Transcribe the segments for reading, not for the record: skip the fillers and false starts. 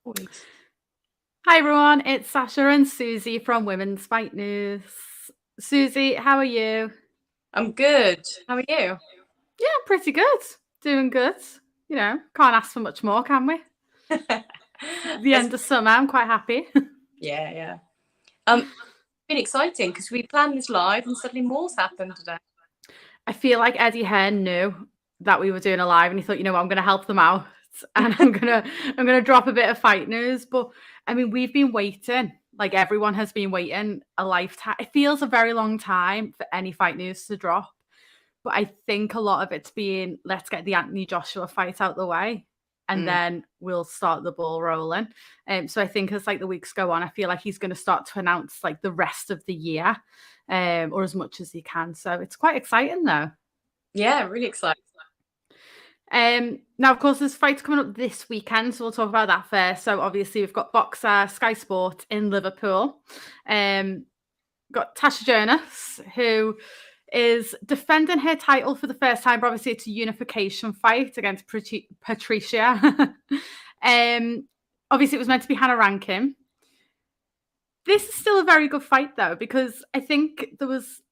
Always. Hi everyone, it's Sasha and Susie from Women's Fight News. Susie, how are you? I'm good. How are you? Yeah, pretty good. Doing good. You know, can't ask for much more, can we? The end of summer, I'm quite happy. Yeah. It's been exciting because we planned this live and suddenly more's happened today. I feel like Eddie Hearn knew that we were doing a live and he thought, you know what, I'm gonna help them out and I'm gonna drop a bit of fight news. But I mean, we've been waiting, like everyone has been waiting a lifetime. It feels a very long time for any fight news to drop. But I think a lot of it's been, let's get the Anthony Joshua fight out the way and then we'll start the ball rolling. So I think as like the weeks go on, I feel like he's going to start to announce like the rest of the year, or as much as he can. So it's quite exciting though. Yeah, really exciting. Now, of course, there's fights coming up this weekend, so we'll talk about that first. So obviously we've got Boxer Sky Sport in Liverpool. Got Tasha Jonas, who is defending her title for the first time, but obviously it's a unification fight against Patricia. Obviously it was meant to be Hannah Rankin. This is still a very good fight though, because I think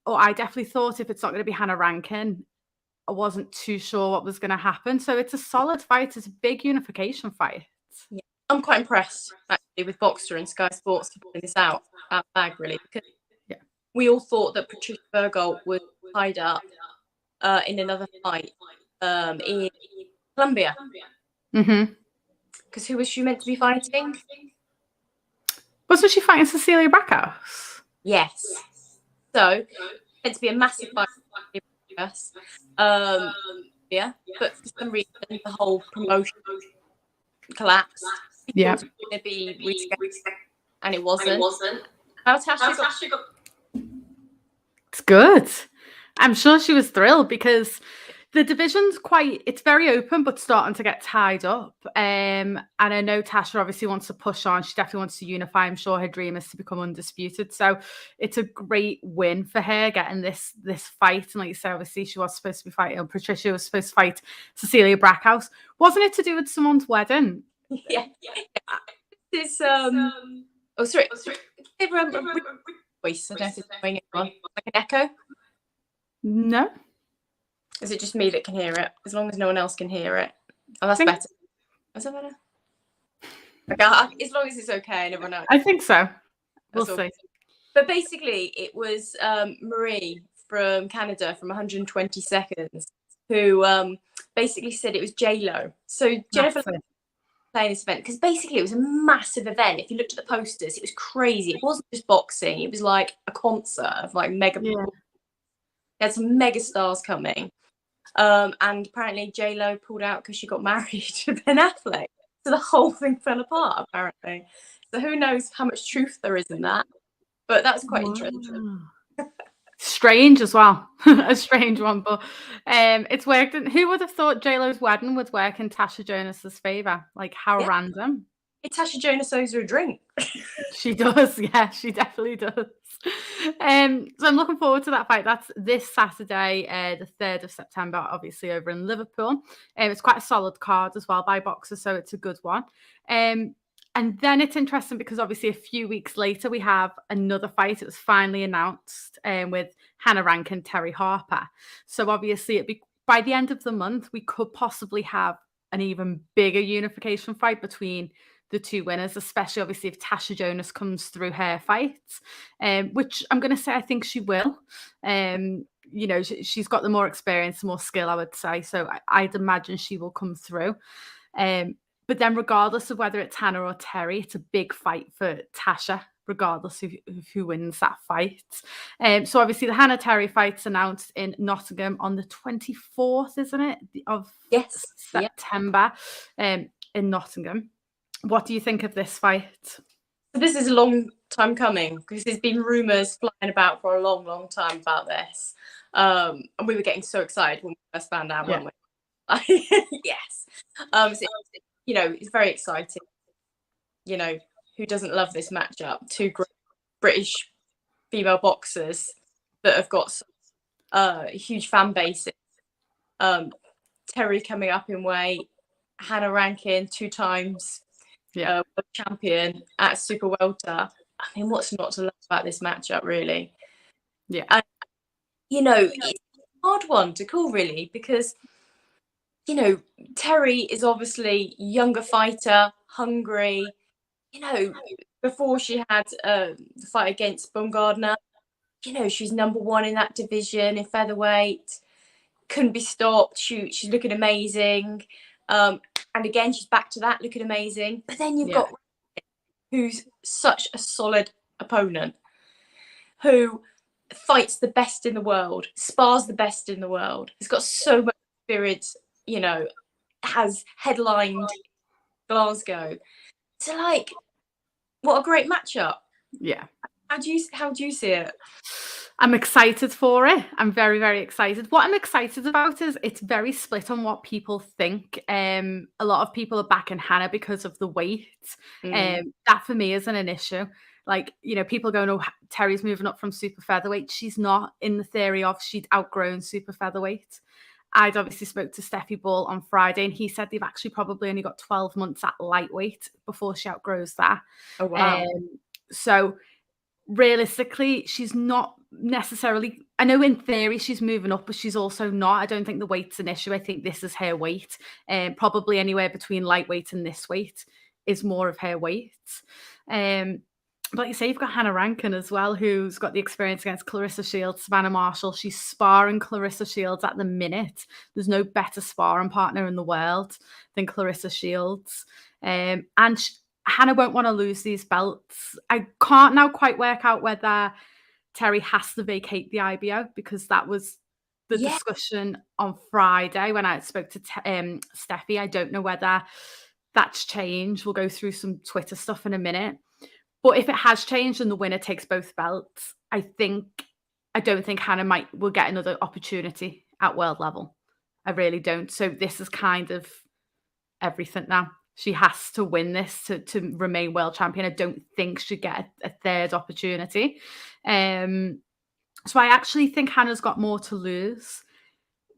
I definitely thought if it's not going to be Hannah Rankin, I wasn't too sure what was going to happen. So it's a solid fight. It's a big unification fight. Yeah. I'm quite impressed actually with Boxer and Sky Sports for putting this out bag really, because we all thought that Patricia Berghult was tied up in another fight in Colombia. Because who was she meant to be fighting? Wasn't she fighting Cecilia Brackhouse? Yes. So meant to be a massive fight. Yeah, but for some reason the whole promotion collapsed. Yeah, it was going to be rescheduled, and it wasn't. How Tasha got... It's good. I'm sure she was thrilled because the division's it's very open, but starting to get tied up. And I know Tasha obviously wants to push on. She definitely wants to unify. I'm sure her dream is to become undisputed. So it's a great win for her getting this fight. And like you said, obviously she was supposed to be fighting. Patricia was supposed to fight Cecilia Brackhouse. Wasn't it to do with someone's wedding? Yeah. This oh sorry. Voice. I don't know if it's going on. Like an echo? No. Is it just me that can hear it? As long as no one else can hear it. Oh, that's better. Is that better? Okay, as long as it's okay and everyone else. I think so. We'll see. But basically, it was Marie from Canada from 120 Seconds who basically said it was J-Lo. So Jennifer playing this event because basically it was a massive event. If you looked at the posters, it was crazy. It wasn't just boxing. It was like a concert of like mega. Yeah. They had some mega stars coming. And apparently J-Lo pulled out because she got married to Ben Affleck. So the whole thing fell apart, apparently. So who knows how much truth there is in that. But that's quite interesting. Strange as well. A strange one. But it's worked. Who would have thought J-Lo's wedding would work in Tasha Jonas's favour? Like, how random. Tasha Jonas owes her a drink. She does, yeah, she definitely does. So I'm looking forward to that fight. That's this Saturday, the 3rd of September, obviously over in Liverpool. It's quite a solid card as well by Boxer, so it's a good one. And then it's interesting because obviously a few weeks later we have another fight. It was finally announced with Hannah Rankin, Terri Harper. So obviously it'd be by the end of the month we could possibly have an even bigger unification fight between the two winners, especially obviously if Tasha Jonas comes through her fights, which I'm going to say I think she will. You know, she's got the more experience, the more skill, I would say. So I'd imagine she will come through. But then regardless of whether it's Hannah or Terri, it's a big fight for Tasha, regardless of who wins that fight. So obviously the Hannah Terri fight's announced in Nottingham on the 24th, isn't it? Of September in Nottingham. What do you think of this fight? So this is a long time coming because there's been rumours flying about for a long, long time about this. And we were getting so excited when we first found out, weren't we? Yes. So, you know, it's very exciting. You know, who doesn't love this matchup? Two great British female boxers that have got huge fan bases. Terri coming up in weight, Hannah Rankin 2 times world champion at super welter. I mean, what's not to love about this matchup, really? Yeah. And, it's a hard one to call, really, because, Terri is obviously younger fighter, hungry. Before she had the fight against Baumgardner, she's number one in that division in featherweight. Couldn't be stopped. She's looking amazing. And again, she's back to that, looking amazing. But then you've got who's such a solid opponent, who fights the best in the world, spars the best in the world, has got so much experience, has headlined Glasgow. So, what a great matchup. Yeah. How do you see it? I'm excited for it. I'm very, very excited. What I'm excited about is it's very split on what people think. A lot of people are backing Hannah because of the weight. That for me isn't an issue. People going, oh, Terri's moving up from super featherweight. She's not, in the theory of she'd outgrown super featherweight. I'd obviously spoke to Steffy Ball on Friday, and he said they've actually probably only got 12 months at lightweight before she outgrows that. Oh, wow. So realistically, she's not necessarily, I know in theory she's moving up, but she's also not. I don't think the weight's an issue. I think this is her weight. Probably anywhere between lightweight and this weight is more of her weight. But like you say, you've got Hannah Rankin as well, who's got the experience against Clarissa Shields, Savannah Marshall. She's sparring Clarissa Shields at the minute. There's no better sparring partner in the world than Clarissa Shields. And Hannah won't want to lose these belts. I can't now quite work out whether Terri has to vacate the IBO, because that was the discussion on Friday when I spoke to Steffi. I don't know whether that's changed. We'll go through some Twitter stuff in a minute. But if it has changed and the winner takes both belts, I don't think Hannah will get another opportunity at world level. I really don't. So this is kind of everything now. She has to win this to remain world champion. I don't think she'd get a third opportunity. So I actually think Hannah's got more to lose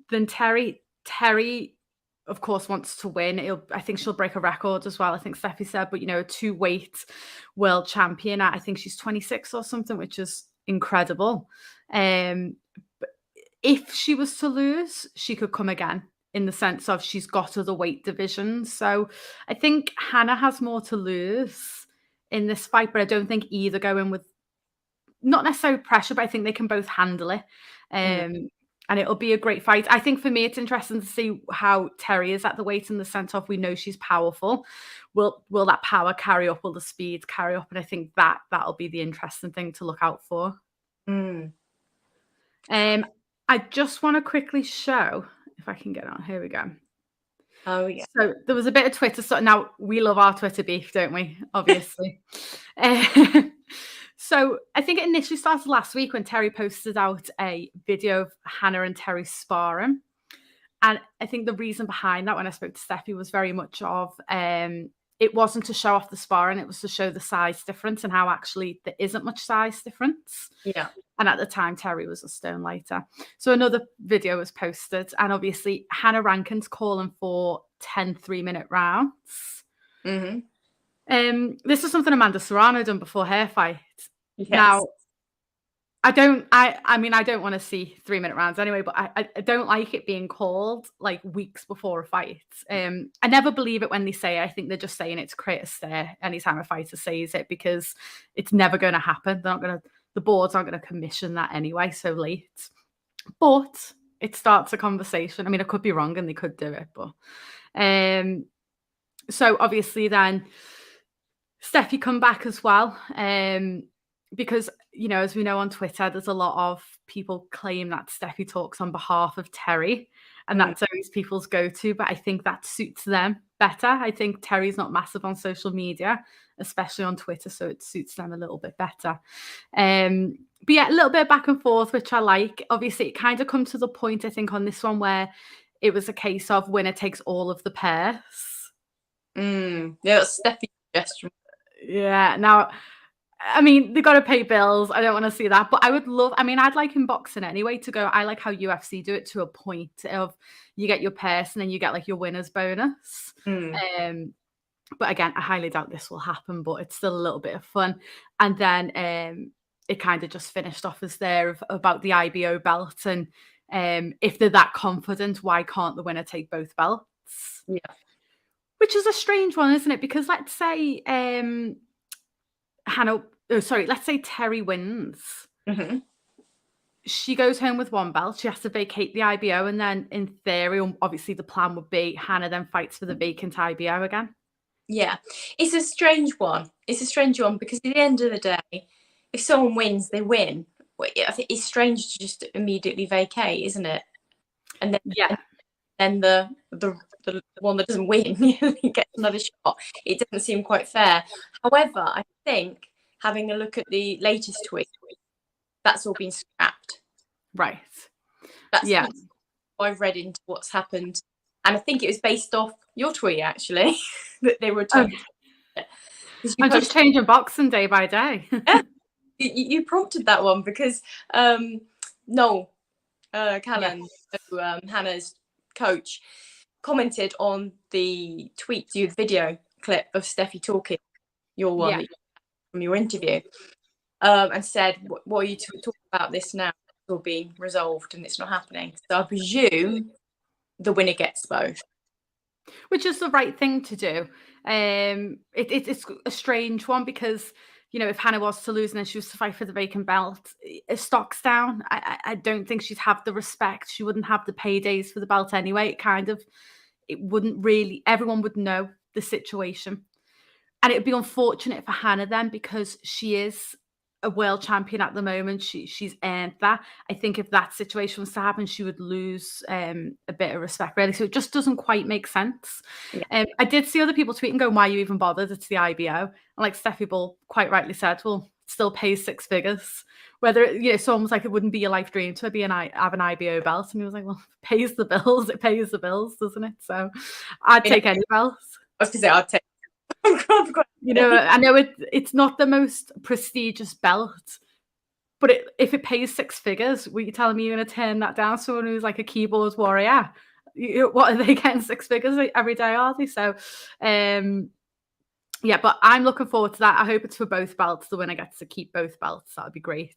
than Terri. Terri, of course, wants to win. I think she'll break a record as well. I think Steffi said, but a 2-weight world champion. I think she's 26 or something, which is incredible. But if she was to lose, she could come again, in the sense of she's got other weight divisions. So I think Hannah has more to lose in this fight, but I don't think either go in with not necessarily pressure, but I think they can both handle it. And it'll be a great fight. I think for me, it's interesting to see how Terri is at the weight, in the sense of we know she's powerful. Will that power carry up? Will the speed carry up? And I think that'll be the interesting thing to look out for. I just want to quickly show, if I can get on. Here we go. Oh, yeah. So there was a bit of Twitter stuff. Now, we love our Twitter beef, don't we? Obviously. So I think it initially started last week when Terri posted out a video of Hannah and Terri sparring. And I think the reason behind that, when I spoke to Steffi, was very much of it wasn't to show off the sparring, it was to show the size difference, and how actually there isn't much size difference. Yeah. And at the time, Terri was a stone lighter. So another video was posted, and obviously Hannah Rankin's calling for 10 3-minute rounds. This is something Amanda Serrano done before her fight. Yes. Now, I don't want to see 3-minute rounds anyway, but I don't like it being called weeks before a fight. I never believe it when they say it. I think they're just saying it to create a stare anytime a fighter says it, because it's never going to happen. The boards aren't going to commission that anyway so late. But it starts a conversation. I mean, I could be wrong and they could do it, but so obviously then Steffi come back as well. Because, as we know on Twitter, there's a lot of people claim that Steffi talks on behalf of Terri, and that's always people's go-to, but I think that suits them better. I think Terri's not massive on social media, especially on Twitter, so it suits them a little bit better. But yeah, a little bit back and forth, which I like. Obviously, it kind of come to the point, I think, on this one where it was a case of winner takes all of the pairs. Yeah, that's Steffi's suggestion. Yeah, now, I mean, they got to pay bills. I don't want to see that. But I'd like in boxing anyway to go, I like how UFC do it to a point of you get your purse and then you get your winner's bonus. But again, I highly doubt this will happen, but it's still a little bit of fun. And then it kind of just finished off as there about the IBO belt. And if they're that confident, why can't the winner take both belts? Yeah. Which is a strange one, isn't it? Because let's say let's say Terri wins. Mm-hmm. She goes home with one belt. She has to vacate the IBO. And then in theory, obviously the plan would be Hannah then fights for the vacant IBO again. Yeah, it's a strange one. It's a strange one because at the end of the day, if someone wins, they win. I think it's strange to just immediately vacate, isn't it? And then the one that doesn't win gets another shot. It doesn't seem quite fair. However, I think having a look at the latest tweet, that's all been scrapped. Right. That's what I've read into what's happened. And I think it was based off your tweet, actually, that they were talking. I'm just changing boxing day by day. You prompted that one because Noel Callan, Hannah's coach, commented on the tweet, the video clip of Steffi talking, your one from your interview, and said, what are you talking about this now? It's all being resolved and it's not happening. So I presume the winner gets both. Which is the right thing to do. It's a strange one because, you know, if Hannah was to lose and then she was to fight for the vacant belt, stock's down. I don't think she'd have the respect. She wouldn't have the paydays for the belt anyway. It wouldn't really, everyone would know the situation. And it would be unfortunate for Hannah then because she is a world champion at the moment. She's earned that. I think if that situation was to happen, she would lose a bit of respect, really. So it just doesn't quite make sense. Yeah. I did see other people tweeting going, why are you even bothered? It's the IBO. And like Steffi Bull quite rightly said, well, it still pays 6 figures. Whether, you know, someone was like, it wouldn't be your life dream to have an IBO belt. And he was like, well, it pays the bills. It pays the bills, doesn't it? So I'd take any belt. I was going to say, I'd take. You know, I know it's not the most prestigious belt, but if it pays 6 figures, were you telling me you're going to turn that down? Someone who's like a keyboard warrior, what are they getting 6 figures every day? Are they? So, but I'm looking forward to that. I hope it's for both belts. The winner gets to keep both belts. That would be great.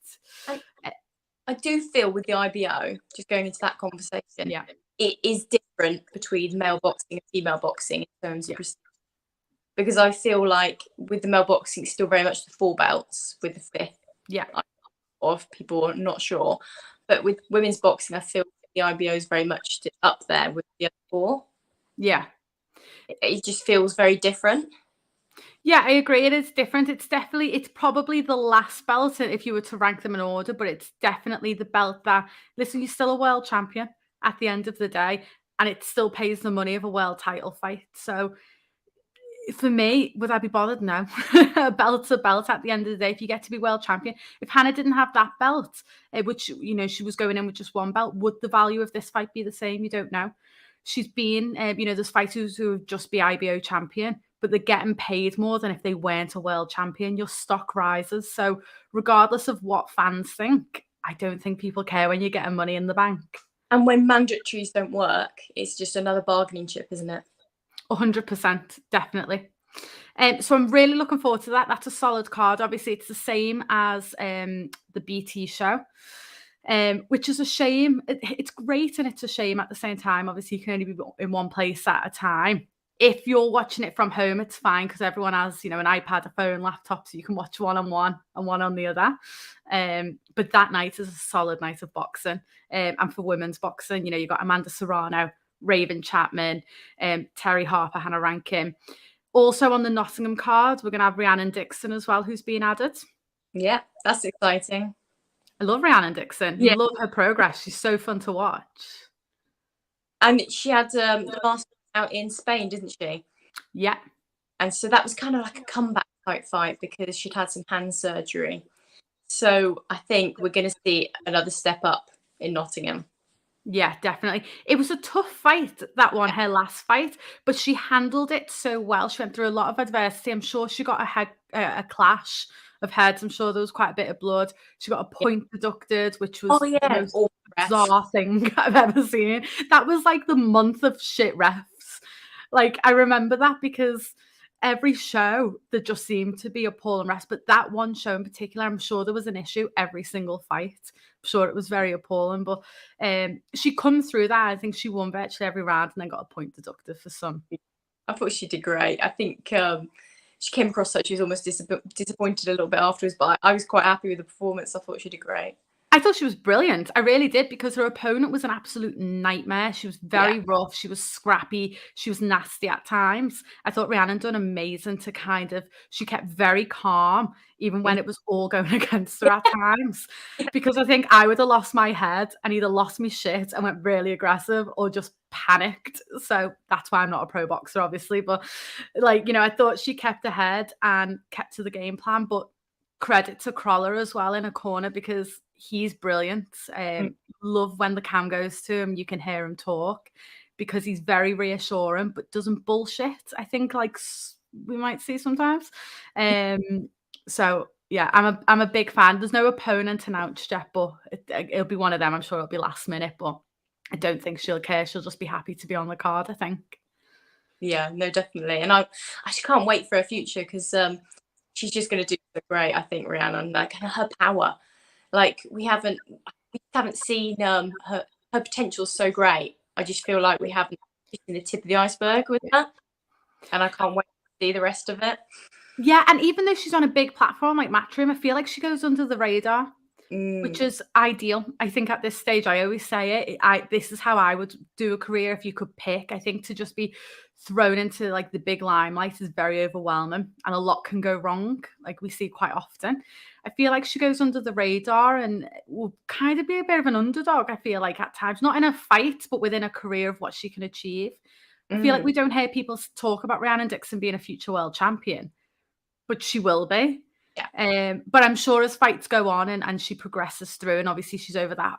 I do feel with the IBO, just going into that conversation, it is different between male boxing and female boxing in terms of prestige. Because I feel like with the male boxing, it's still very much the 4 belts with the 5th. Yeah. Of people are not sure. But with women's boxing, I feel like the IBO is very much up there with the other 4. Yeah. It just feels very different. Yeah, I agree. It is different. It's probably the last belt if you were to rank them in order, but it's definitely the belt that, listen, you're still a world champion at the end of the day, and it still pays the money of a world title fight. So, for me, would I be bothered? No. Belt's a belt at the end of the day. If you get to be world champion, if Hannah didn't have that belt, which, you know, she was going in with just one belt, would the value of this fight be the same? You don't know. She's been, there's fighters who would just be IBO champion, but they're getting paid more than if they weren't a world champion. Your stock rises. So regardless of what fans think, I don't think people care when you're getting money in the bank. And when mandatories don't work, it's just another bargaining chip, isn't it? 100%, definitely. So I'm really looking forward to that. That's a solid card. Obviously, it's the same as the BT show, which is a shame. It's great and it's a shame at the same time. Obviously, you can only be in one place at a time. If you're watching it from home, it's fine because everyone has, you know, an iPad, a phone, laptop, so you can watch one on one and one on the other. But that night is a solid night of boxing. And for women's boxing, you know, you've got Amanda Serrano, Raven Chapman, Terri Harper, Hannah Rankin. Also on the Nottingham card, we're going to have Rhiannon Dixon as well, who's being added. Yeah, that's exciting. I love Rhiannon Dixon. Yeah. Love her progress. She's so fun to watch. And she had the last out in Spain, didn't she? Yeah. And so that was kind of like a comeback type fight because she'd had some hand surgery. So I think we're going to see another step up in Nottingham. Yeah, definitely. It was a tough fight, that one, her last fight, but she handled it so well. She went through a lot of adversity. I'm sure she got a clash of heads. I'm sure there was quite a bit of blood. She got a point deducted, which was the most bizarre thing I've ever seen. That was like the month of shit refs. Like, I remember that because every show there just seemed to be a pull and rest, but that one show in particular, I'm sure there was an issue every single fight. I'm sure it was very appalling, but she comes through that. I think she won virtually every round and then got a point deducted for some. I thought she did great. I think she came across like she was almost disappointed a little bit afterwards, but I was quite happy with the performance. I thought she did great. I thought she was brilliant. I really did, because her opponent was an absolute nightmare. She was very rough. She was scrappy. She was nasty at times. I thought Rhiannon done amazing to she kept very calm, even when it was all going against her at times. Because I think I would have lost my head and either lost me shit and went really aggressive or just panicked. So that's why I'm not a pro boxer, obviously. But I thought she kept ahead and kept to the game plan. But credit to Crawler as well in a corner, because he's brilliant. Love when the cam goes to him, you can hear him talk, because he's very reassuring but doesn't bullshit, I think, like we might see sometimes. So yeah, I'm a big fan. There's no opponent announced yet, but it'll be one of them. I'm sure it'll be last minute, but I don't think she'll care. She'll just be happy to be on the card, I think. Yeah, no, definitely. And I actually can't wait for her future, because she's just going to do so great, I think, Rhiannon. Like, her power, like we haven't seen her potential so great. I just feel like we haven't seen the tip of the iceberg with her, and I can't wait to see the rest of it. Yeah, and even though she's on a big platform like Matchroom, I feel like she goes under the radar, which is ideal. I think at this stage, I always say it, this is how I would do a career if you could pick. I think to just be thrown into like the big limelight is very overwhelming, and a lot can go wrong, like we see quite often. I feel like she goes under the radar and will kind of be a bit of an underdog, I feel like, at times, not in a fight, but within a career of what she can achieve. I feel like we don't hear people talk about Rhiannon Dixon being a future world champion, but she will be. Yeah. But I'm sure as fights go on and she progresses through, and obviously she's over that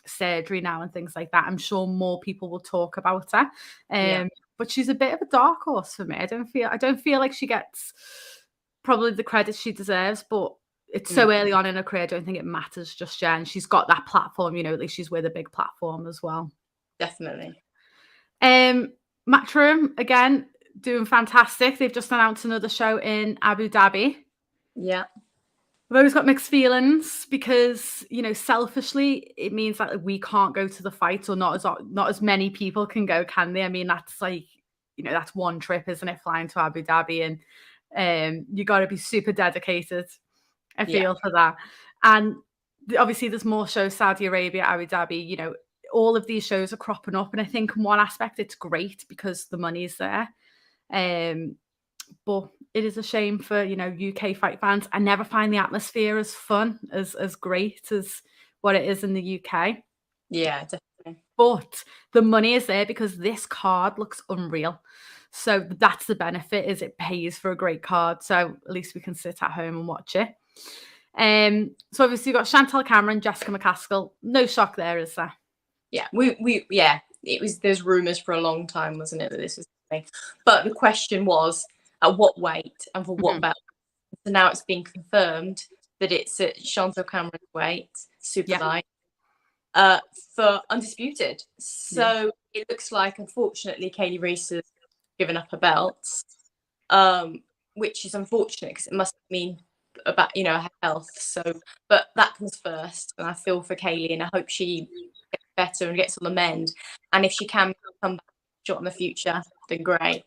surgery now and things like that, I'm sure more people will talk about her. But she's a bit of a dark horse for me. I don't feel like she gets probably the credit she deserves, but it's so early on in her career. I don't think it matters just yet. And she's got that platform, at least she's with a big platform as well. Definitely. Matchroom, again, doing fantastic. They've just announced another show in Abu Dhabi. Yeah. I've always got mixed feelings, because, selfishly, it means that we can't go to the fight, or not as many people can go, can they? I mean, that's like, that's one trip, isn't it? Flying to Abu Dhabi, and you got to be super dedicated, I feel, for that. And obviously there's more shows, Saudi Arabia, Abu Dhabi, all of these shows are cropping up. And I think in one aspect it's great because the money's there. But it is a shame for, UK fight fans. I never find the atmosphere as fun, as great as what it is in the UK. Yeah, definitely. But the money is there because this card looks unreal. So that's the benefit, is it pays for a great card. So at least we can sit at home and watch it. So obviously you've got Chantelle Cameron, Jessica McCaskill. No shock there, is there? Yeah, there's rumours for a long time, wasn't it, that this was happening? But the question was, at what weight and for what belt? So now it's been confirmed that it's at Chantelle Cameron's weight, super light, for Undisputed. So it looks like, unfortunately, Kaylee Reese has given up her belts, which is unfortunate because it must mean about her health. So, but that comes first, and I feel for Kaylee, and I hope she gets better and gets on the mend. And if she can come back shot in the future, then great.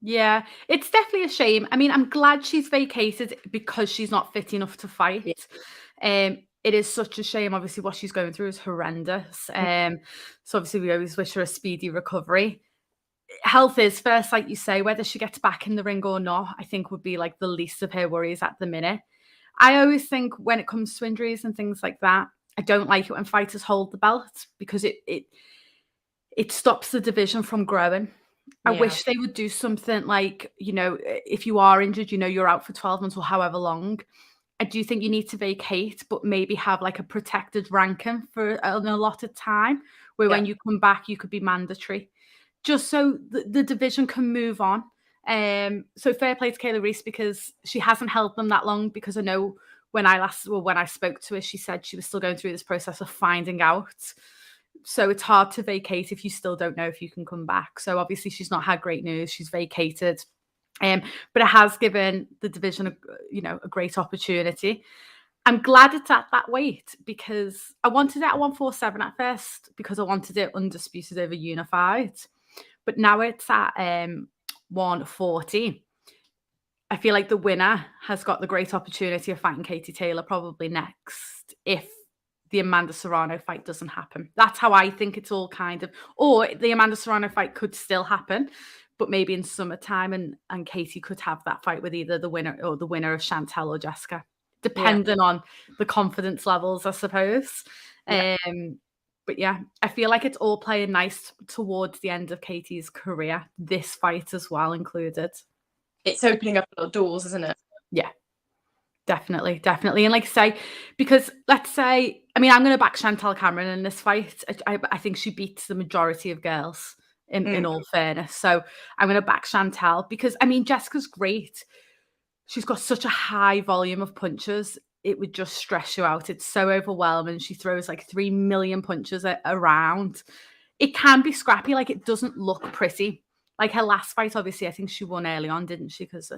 Yeah, it's definitely a shame. I mean, I'm glad she's vacated because she's not fit enough to fight. It is such a shame. Obviously, what she's going through is horrendous. So obviously, we always wish her a speedy recovery. Health is first, like you say. Whether she gets back in the ring or not, I think would be like the least of her worries at the minute. I always think when it comes to injuries and things like that, I don't like it when fighters hold the belt, because it stops the division from growing. I wish they would do something like, if you are injured, you're out for 12 months or however long. I do think you need to vacate, but maybe have like a protected ranking for an allotted time, where when you come back, you could be mandatory, just so the division can move on. So fair play to Kaylee Reese, because she hasn't held them that long, because I know when I spoke to her, she said she was still going through this process of finding out. So it's hard to vacate if you still don't know if you can come back. So obviously she's not had great news. She's vacated. But it has given the division a great opportunity. I'm glad it's at that weight because I wanted it at 147 at first because I wanted it undisputed over unified. But now it's at 140. I feel like the winner has got the great opportunity of fighting Katie Taylor probably next if the Amanda Serrano fight doesn't happen. That's how I think it's all kind of, or the Amanda Serrano fight could still happen, but maybe in summertime and Katie could have that fight with either the winner of Chantelle or Jessica, depending on the confidence levels, I suppose. Yeah. But yeah, I feel like it's all playing nice towards the end of Katie's career, this fight as well included. It's opening up a lot of doors, isn't it? Yeah. Definitely. And like I say, because let's say, I mean, I'm going to back Chantelle Cameron in this fight. I think she beats the majority of girls in all fairness. So I'm going to back Chantelle because, I mean, Jessica's great. She's got such a high volume of punches. It would just stress you out. It's so overwhelming. She throws like 3 million punches around. It can be scrappy. Like, it doesn't look pretty. Like her last fight, obviously, I think she won early on, didn't she? Because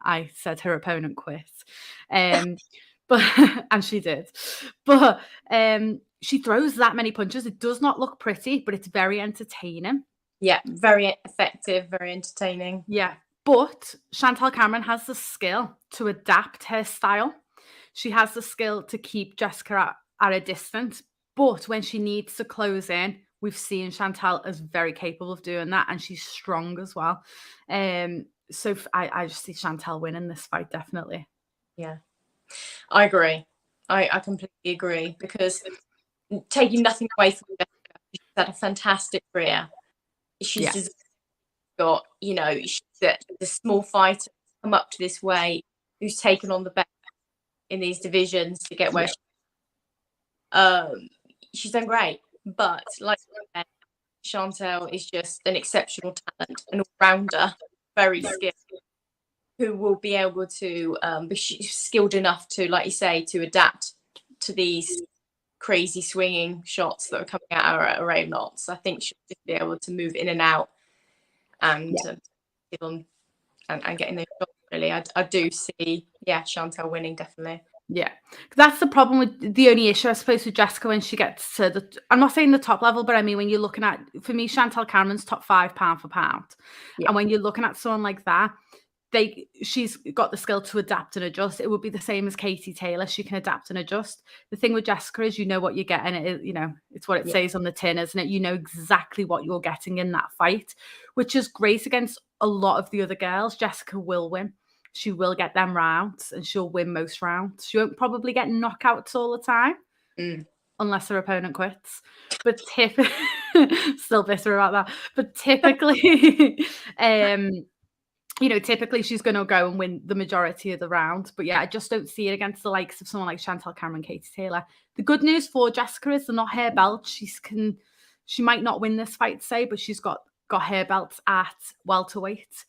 I said her opponent quit. But and she did. But she throws that many punches. It does not look pretty, but it's very entertaining. Yeah, very effective, very entertaining. Yeah. But Chantelle Cameron has the skill to adapt her style. She has the skill to keep Jessica at a distance. But when she needs to close in, we've seen Chantelle is very capable of doing that, and she's strong as well. So I just see Chantelle winning this fight, definitely. Yeah, I agree. I completely agree because taking nothing away from Jessica, she's had a fantastic career. She's just got, she's the small fighter come up to this weight who's taken on the best in these divisions to get where she's done great. But like Chantelle is just an exceptional talent, an all-rounder, very skilled, who will be able to be skilled enough to, like you say, to adapt to these crazy swinging shots that are coming at her at array of knots. I think she'll just be able to move in and out and getting those shots. Really, I do see, Chantelle winning definitely. Yeah, that's the problem with the only issue, I suppose, with Jessica when she gets to I'm not saying the top level, but I mean, when you're looking at, for me, Chantelle Cameron's top 5 pound for pound. Yeah. And when you're looking at someone like that, she's got the skill to adapt and adjust. It would be the same as Katie Taylor. She can adapt and adjust. The thing with Jessica is, what you're getting. It's what it says on the tin, isn't it? You know exactly what you're getting in that fight, which is great against a lot of the other girls. Jessica will win. She will get them rounds and she'll win most rounds. She won't probably get knockouts all the time unless her opponent quits. But still bitter about that. But typically, typically she's going to go and win the majority of the round. But yeah, I just don't see it against the likes of someone like Chantelle Cameron, Katie Taylor. The good news for Jessica is they're not hair belts. She might not win this fight, say, but she's got hair belts at welterweight.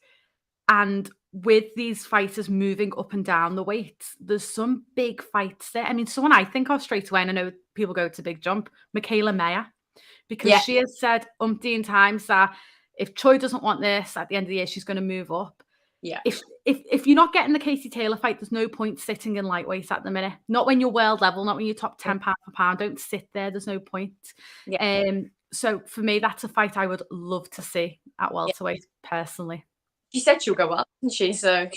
And with these fighters moving up and down the weights, there's some big fights there. I mean, someone I think of straight away, and I know people go to big jump, Michaela Meyer, because she has said umpteen times that if Choi doesn't want this at the end of the year, she's going to move up. Yeah. If you're not getting the Katie Taylor fight, there's no point sitting in lightweight at the minute. Not when you're world level, not when you're top 10 pound for pound. Don't sit there. There's no point. Yeah. So for me, that's a fight I would love to see at welterweight personally. She said she'll go up, didn't she? So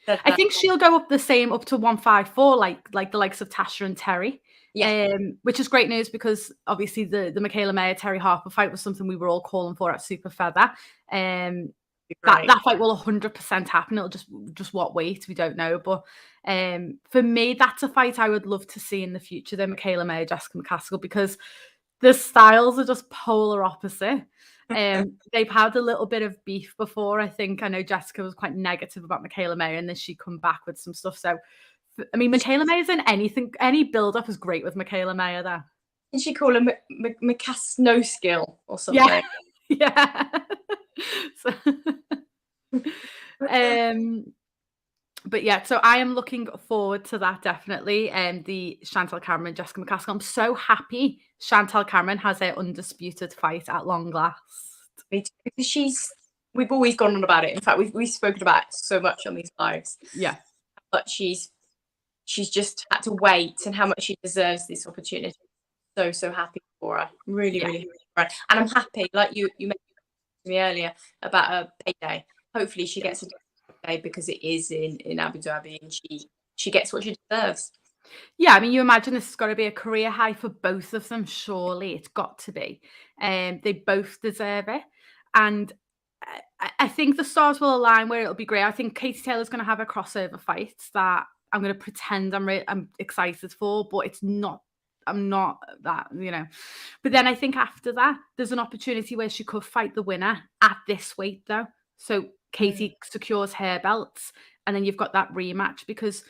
I think she'll go up the same, up to 154, like the likes of Tasha and Terri. Yeah. Which is great news because obviously the Michaela Meyer Terri Harper fight was something we were all calling for at Super Feather. That fight will 100% happen. It'll just what weight, we don't know. But for me, that's a fight I would love to see in the future, the Michaela Meyer, Jessica McCaskill, because the styles are just polar opposite. They've had a little bit of beef before. I know Jessica was quite negative about Michaela Meyer, and then she come back with some stuff. So, I mean, Michaela Meyer's in anything. Any build-up is great with Michaela Meyer there. Did she call her McCaskill skill or something? Yeah. So, but yeah, so I am looking forward to that, definitely. The Chantelle Cameron, Jessica McCaskill. I'm so happy Chantelle Cameron has her undisputed fight at long last. Because she's we've always gone on about it. In fact, we've spoken about it so much on these lives. Yeah. But she's just had to wait, and how much she deserves this opportunity. So happy for her. Really happy for her. And I'm happy, like you mentioned to me earlier about a payday. Hopefully she gets a payday, because it is in Abu Dhabi, and she gets what she deserves. Yeah, I mean, you imagine this has got to be a career high for both of them. Surely it's got to be. They both deserve it. And I think the stars will align where it'll be great. I think Katie Taylor's going to have a crossover fight that I'm going to pretend I'm excited for, but it's not. I'm not that, But then I think after that, there's an opportunity where she could fight the winner at this weight, though. So Katie secures her belts, and then you've got that rematch, because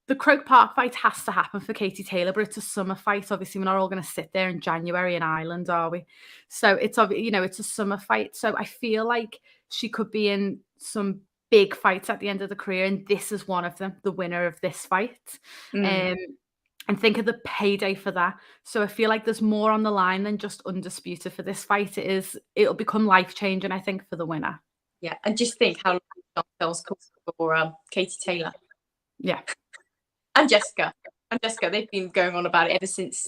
the Croke Park fight has to happen for Katie Taylor, but it's a summer fight. Obviously, we're not all going to sit there in January in Ireland, are we? So it's a summer fight. So I feel like she could be in some big fights at the end of the career, and this is one of them, the winner of this fight. And think of the payday for that. So I feel like there's more on the line than just Undisputed for this fight. It'll become life-changing, I think, for the winner. Yeah, and just think how long Chantelle's called for Katie Taylor. Yeah. And Jessica, they've been going on about it ever since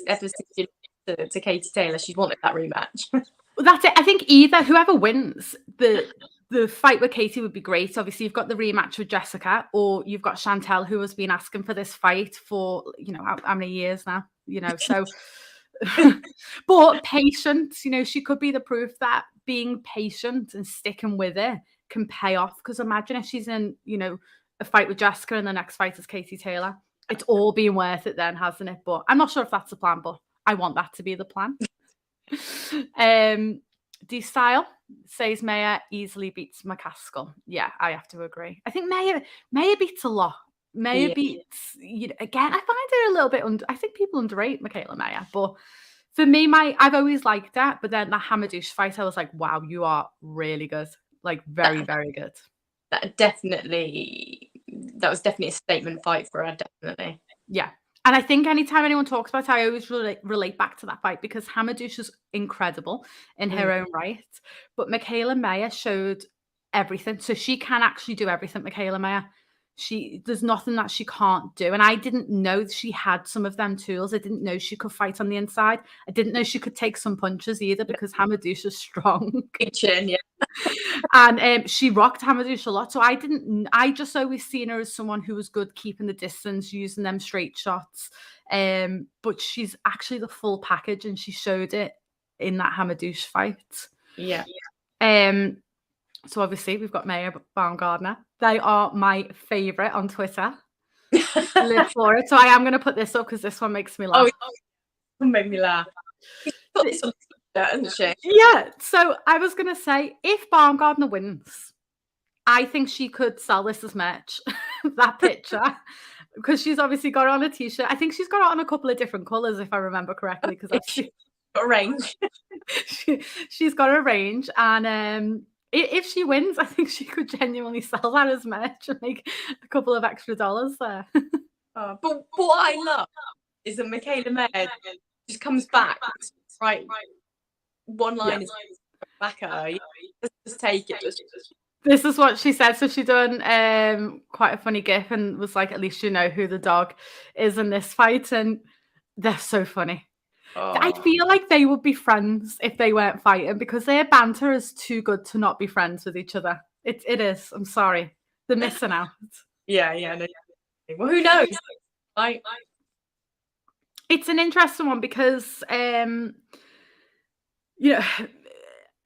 she to Katie Taylor. She's wanted that rematch. Well, that's it. I think whoever wins the fight with Katie would be great. Obviously, you've got the rematch with Jessica, or you've got Chantelle, who has been asking for this fight for how many years now. So. But patience, she could be the proof that being patient and sticking with it can pay off. Because imagine if she's in, a fight with Jessica and the next fight is Katie Taylor. It's all been worth it then, hasn't it? But I'm not sure if that's the plan, but I want that to be the plan. D-Style says Meyer easily beats McCaskill. Yeah, I have to agree. I think Meyer beats a lot. Meyer beats, again, I find her a little bit I think people underrate Michaela Meyer, but for me, I've always liked that. But then the Hamadouche fight, I was like, wow, you are really good. Like, very, very good. That was definitely a statement fight for her, definitely. Yeah. And I think anytime anyone talks about it, I always relate back to that fight, because Hamadouche is incredible in her own right. But Michaela Meyer showed everything. So she can actually do everything, Michaela Meyer. There's nothing that she can't do. And I didn't know she had some of them tools. I didn't know she could fight on the inside. I didn't know she could take some punches either, because Hamadouche is strong. Chin, yeah. And she rocked Hamadouche a lot. So I just always seen her as someone who was good keeping the distance, using them straight shots. But she's actually the full package, and she showed it in that Hamadouche fight. Yeah. So obviously we've got Meyer, Baumgardner. They are my favourite on Twitter. I live for it. So I am going to put this up because this one makes me laugh. Oh, it made me laugh. Put this on Twitter, isn't she? Yeah. So I was going to say, if Baumgardner wins, I think she could sell this as merch, that picture, because she's obviously got it on a T-shirt. I think she's got it on a couple of different colours, if I remember correctly, because I've got a range. She's got a range, and if she wins, I think she could genuinely sell that as merch and make a couple of extra dollars there. But what I love is that Michaela Meyer just comes back, right? One line is back at her. Just take it. This is what she said. So she done quite a funny gif and was like, at least you know who the dog is in this fight. And they're so funny. I feel like they would be friends if they weren't fighting, because their banter is too good to not be friends with each other. It is. I'm sorry. They're missing out. Yeah. No. Well, who knows? It's an interesting one because, I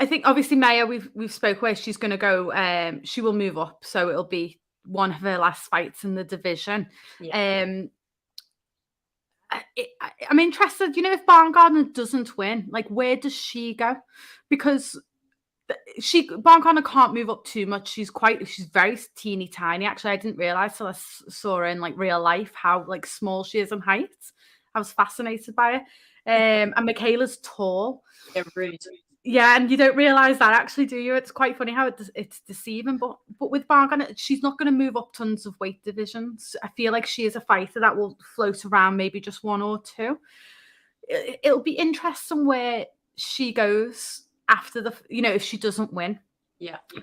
think obviously Meyer, we've spoke where she's going to go. She will move up, so it'll be one of her last fights in the division. Yeah. I'm interested, if Baumgardner doesn't win, like, where does she go? Because Baumgardner can't move up too much. She's very teeny tiny. Actually, I didn't realize till I saw her in like real life how like small she is in height. I was fascinated by it. And Michaela's tall. Yeah, really. Yeah, and you don't realize that, actually, do you? It's quite funny how it's deceiving. But with Baumgardner, she's not going to move up tons of weight divisions. I feel like she is a fighter that will float around maybe just one or two. It'll be interesting where she goes after if she doesn't win.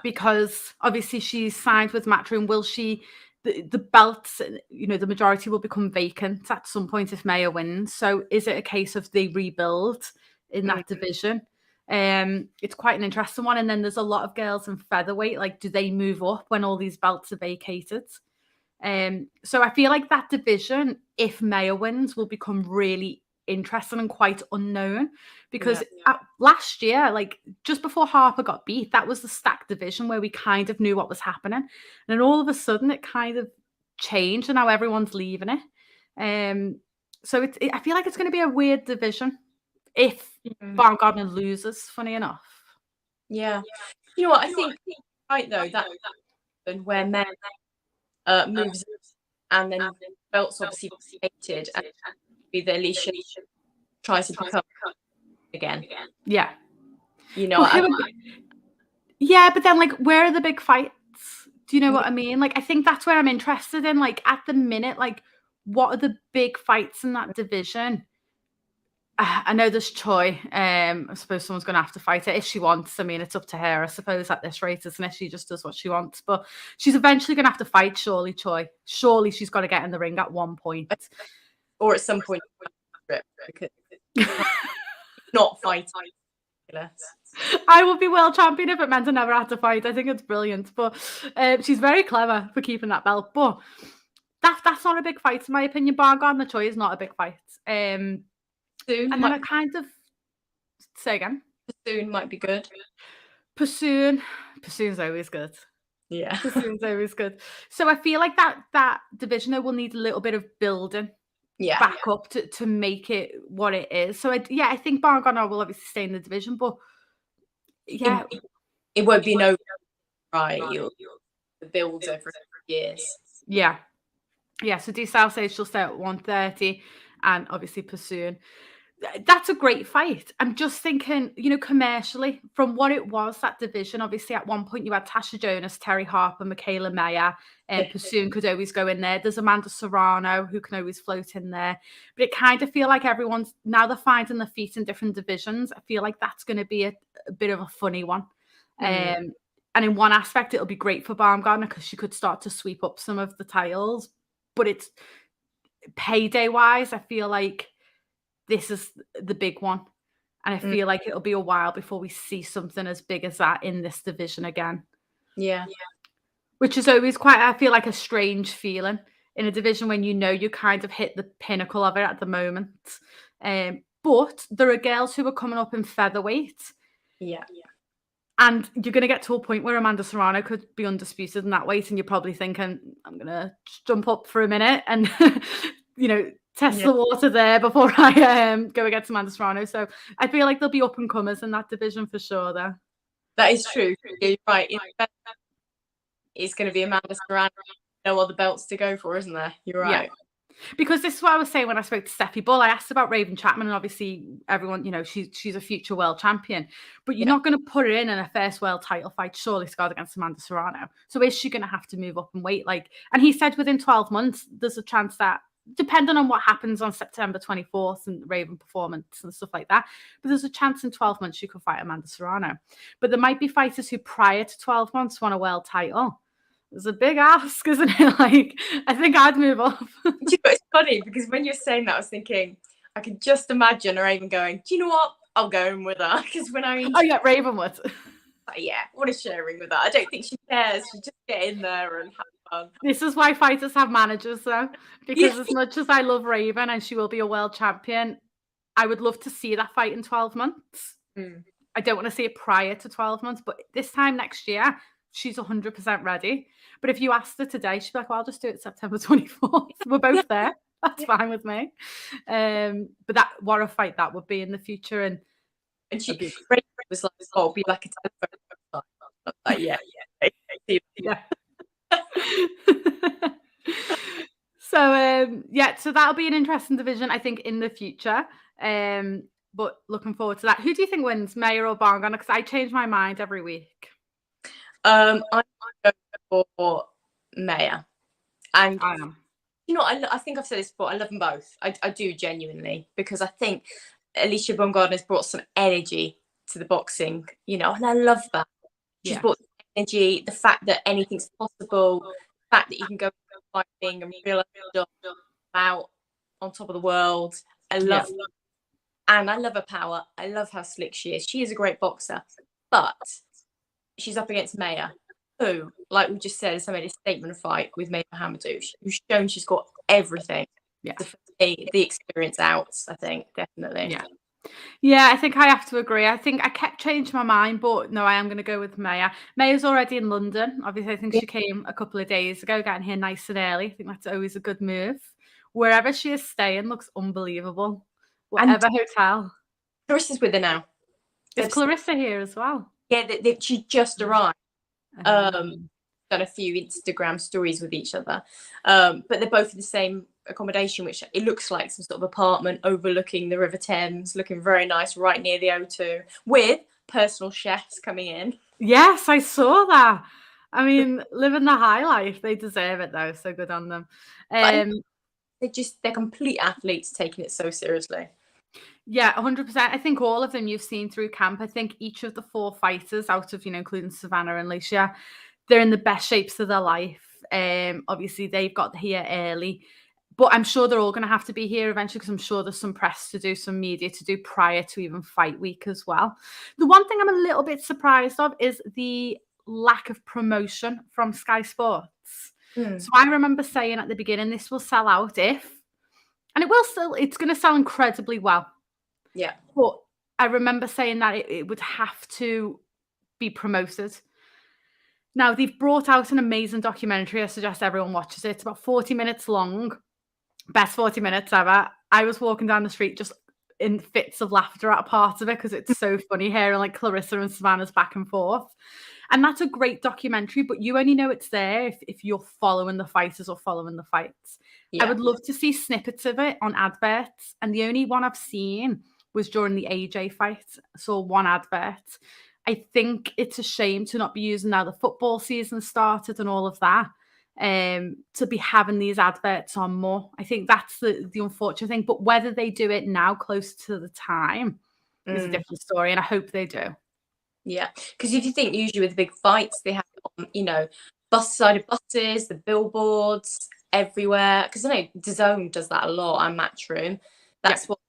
Because obviously she's signed with Matchroom. Will she? The belts, you know, the majority will become vacant at some point if Meyer wins. So is it a case of they rebuild in that division? It's quite an interesting one. And then there's a lot of girls in featherweight. Like, do they move up when all these belts are vacated? So I feel like that division, if Meyer wins, will become really interesting and quite unknown, because last year, like just before Harper got beat, that was the stacked division where we kind of knew what was happening, and then all of a sudden it kind of changed and now everyone's leaving it. So I feel like it's going to be a weird division if Baumgardner loses, funny enough. You know what, I think right though, that where Meyer moves and then belts obviously vacated, and the Alicia tries to become again. Yeah. You know, yeah, but then like, where are the big fights? Do you know what I mean? Like, I think that's where I'm interested in. Like, at the minute, like, what are the big fights in that division? I know there's Choi. I suppose someone's going to have to fight it if she wants. I mean, it's up to her, I suppose, at this rate, isn't it? She just does what she wants. But she's eventually going to have to fight, surely, Choi. Surely she's got to get in the ring at one point. Or at some point, because not fighting. I would be world champion if it meant I never had to fight. I think it's brilliant. But she's very clever for keeping that belt. But that's not a big fight, in my opinion. Baumgardner Choi is not a big fight. Soon, and then I kind of say again. Soon might be good. Pursuin's always good. Yeah, Pursuin's always good. So I feel like that division will need a little bit of building. Back up to make it what it is. So I think Baumgardner will obviously stay in the division, but it won't be no right. You'll build over years. Yeah. So D-Style says she'll stay at 130, and obviously Pursuin. That's a great fight. I'm just thinking, you know, commercially, from what it was, that division, obviously at one point you had Tasha Jonas, Terri Harper, Michaela Meyer, and Pursuin could always go in there. There's Amanda Serrano who can always float in there. But it kind of feel like everyone's, now they're finding their feet in different divisions. I feel like that's going to be a bit of a funny one. And in one aspect, it'll be great for Baumgardner because she could start to sweep up some of the titles. But it's payday-wise, I feel like this is the big one. And I feel like it'll be a while before we see something as big as that in this division again. Yeah. Which is always quite, I feel like, a strange feeling in a division when you know you kind of hit the pinnacle of it at the moment. But there are girls who are coming up in featherweight. Yeah. And you're going to get to a point where Amanda Serrano could be undisputed in that weight, and you're probably thinking, I'm going to jump up for a minute and, you know, test the water there before I go against Amanda Serrano. So I feel like there'll be up and comers in that division for sure there. That is true. You're right. It's going to be Amanda Serrano. No other belts to go for, isn't there? You're right. Yeah. Because this is what I was saying when I spoke to Steffy Bull. I asked about Raven Chapman, and obviously everyone, you know, she's a future world champion. But you're not going to put her in a first world title fight, surely, to go against Amanda Serrano. So is she going to have to move up and weight? Like, and he said within 12 months, there's a chance that, depending on what happens on September 24th and Raven performance and stuff like that, but there's a chance in 12 months you could fight Amanda Serrano. But there might be fighters who prior to 12 months want a world title. It's a big ask, isn't it? Like, I think I'd move up. It's funny because when you're saying that, I was thinking, I could just imagine Raven going, do you know what? I'll go in with her. Because when I mean, Raven would. Yeah, what a sharing with her. I don't think she cares. She just get in there and have fun. This is why fighters have managers, though. Because as much as I love Raven and she will be a world champion, I would love to see that fight in 12 months. I don't want to see it prior to 12 months, but this time next year, she's 100% ready. But if you asked her today, she'd be like, well, I'll just do it September 24th. We're both there. That's fine with me. But what a fight that would be in the future. And she was like, oh, it'll be like a telephone. Like, yeah. So that'll be an interesting division, I think, in the future. But looking forward to that. Who do you think wins, Meyer or Baumgardner? Because I change my mind every week. I'm going for Meyer. And I am. You know, I think I've said this before. I love them both. I do genuinely, because I think Alicia Baumgardner has brought some energy to the boxing, you know, and I love that. She's brought energy, the fact that anything's possible, the fact that you can go fighting and realize out on top of the world. I love and I love her power. I love how slick she is. She is a great boxer, but she's up against Meyer, who, like we just said, has made a statement fight with Meyer Hamadou, who's shown she's got everything. Yeah, the experience out, I think, definitely. Yeah, I think I have to agree. I think I kept changing my mind, but no, I am going to go with Meyer. Meyer's already in London. Obviously, I think she came a couple of days ago, getting here nice and early. I think that's always a good move. Wherever she is staying looks unbelievable. Whatever hotel. Clarissa's with her now. Is Clarissa here as well? Yeah, she just arrived. Done a few Instagram stories with each other. But they're both in the same accommodation, which it looks like some sort of apartment overlooking the River Thames, looking very nice, right near the O2, with personal chefs coming in. Yes, I saw that. I mean, living the high life. They deserve it though, so good on them. They're complete athletes taking it so seriously. Yeah, 100%. I think all of them you've seen through camp. I think each of the 4 fighters out of, including Savannah and Alicia, they're in the best shapes of their life. Obviously they've got here early, but I'm sure they're all going to have to be here eventually, because I'm sure there's some press to do, some media to do prior to even fight week as well. The one thing I'm a little bit surprised of is the lack of promotion from Sky Sports. So I remember saying at the beginning, this will sell out and it will still, it's going to sell incredibly well. Yeah. But I remember saying that it would have to be promoted. Now, they've brought out an amazing documentary. I suggest everyone watches it. It's about 40 minutes long. Best 40 minutes ever. I was walking down the street just in fits of laughter at a part of it, because it's so funny hearing like Clarissa and Savannah's back and forth. And that's a great documentary, but you only know it's there if you're following the fighters or following the fights. Yeah. I would love to see snippets of it on adverts. And the only one I've seen was during the AJ fight. I saw one advert. I think it's a shame to not be using now the football season started and all of that, to be having these adverts on more. I think that's the unfortunate thing. But whether they do it now close to the time is a different story, and I hope they do. Yeah, because if you think usually with the big fights, they have on, bus-sided buses, the billboards everywhere. Because I know DAZN does that a lot, and Matchroom. That's what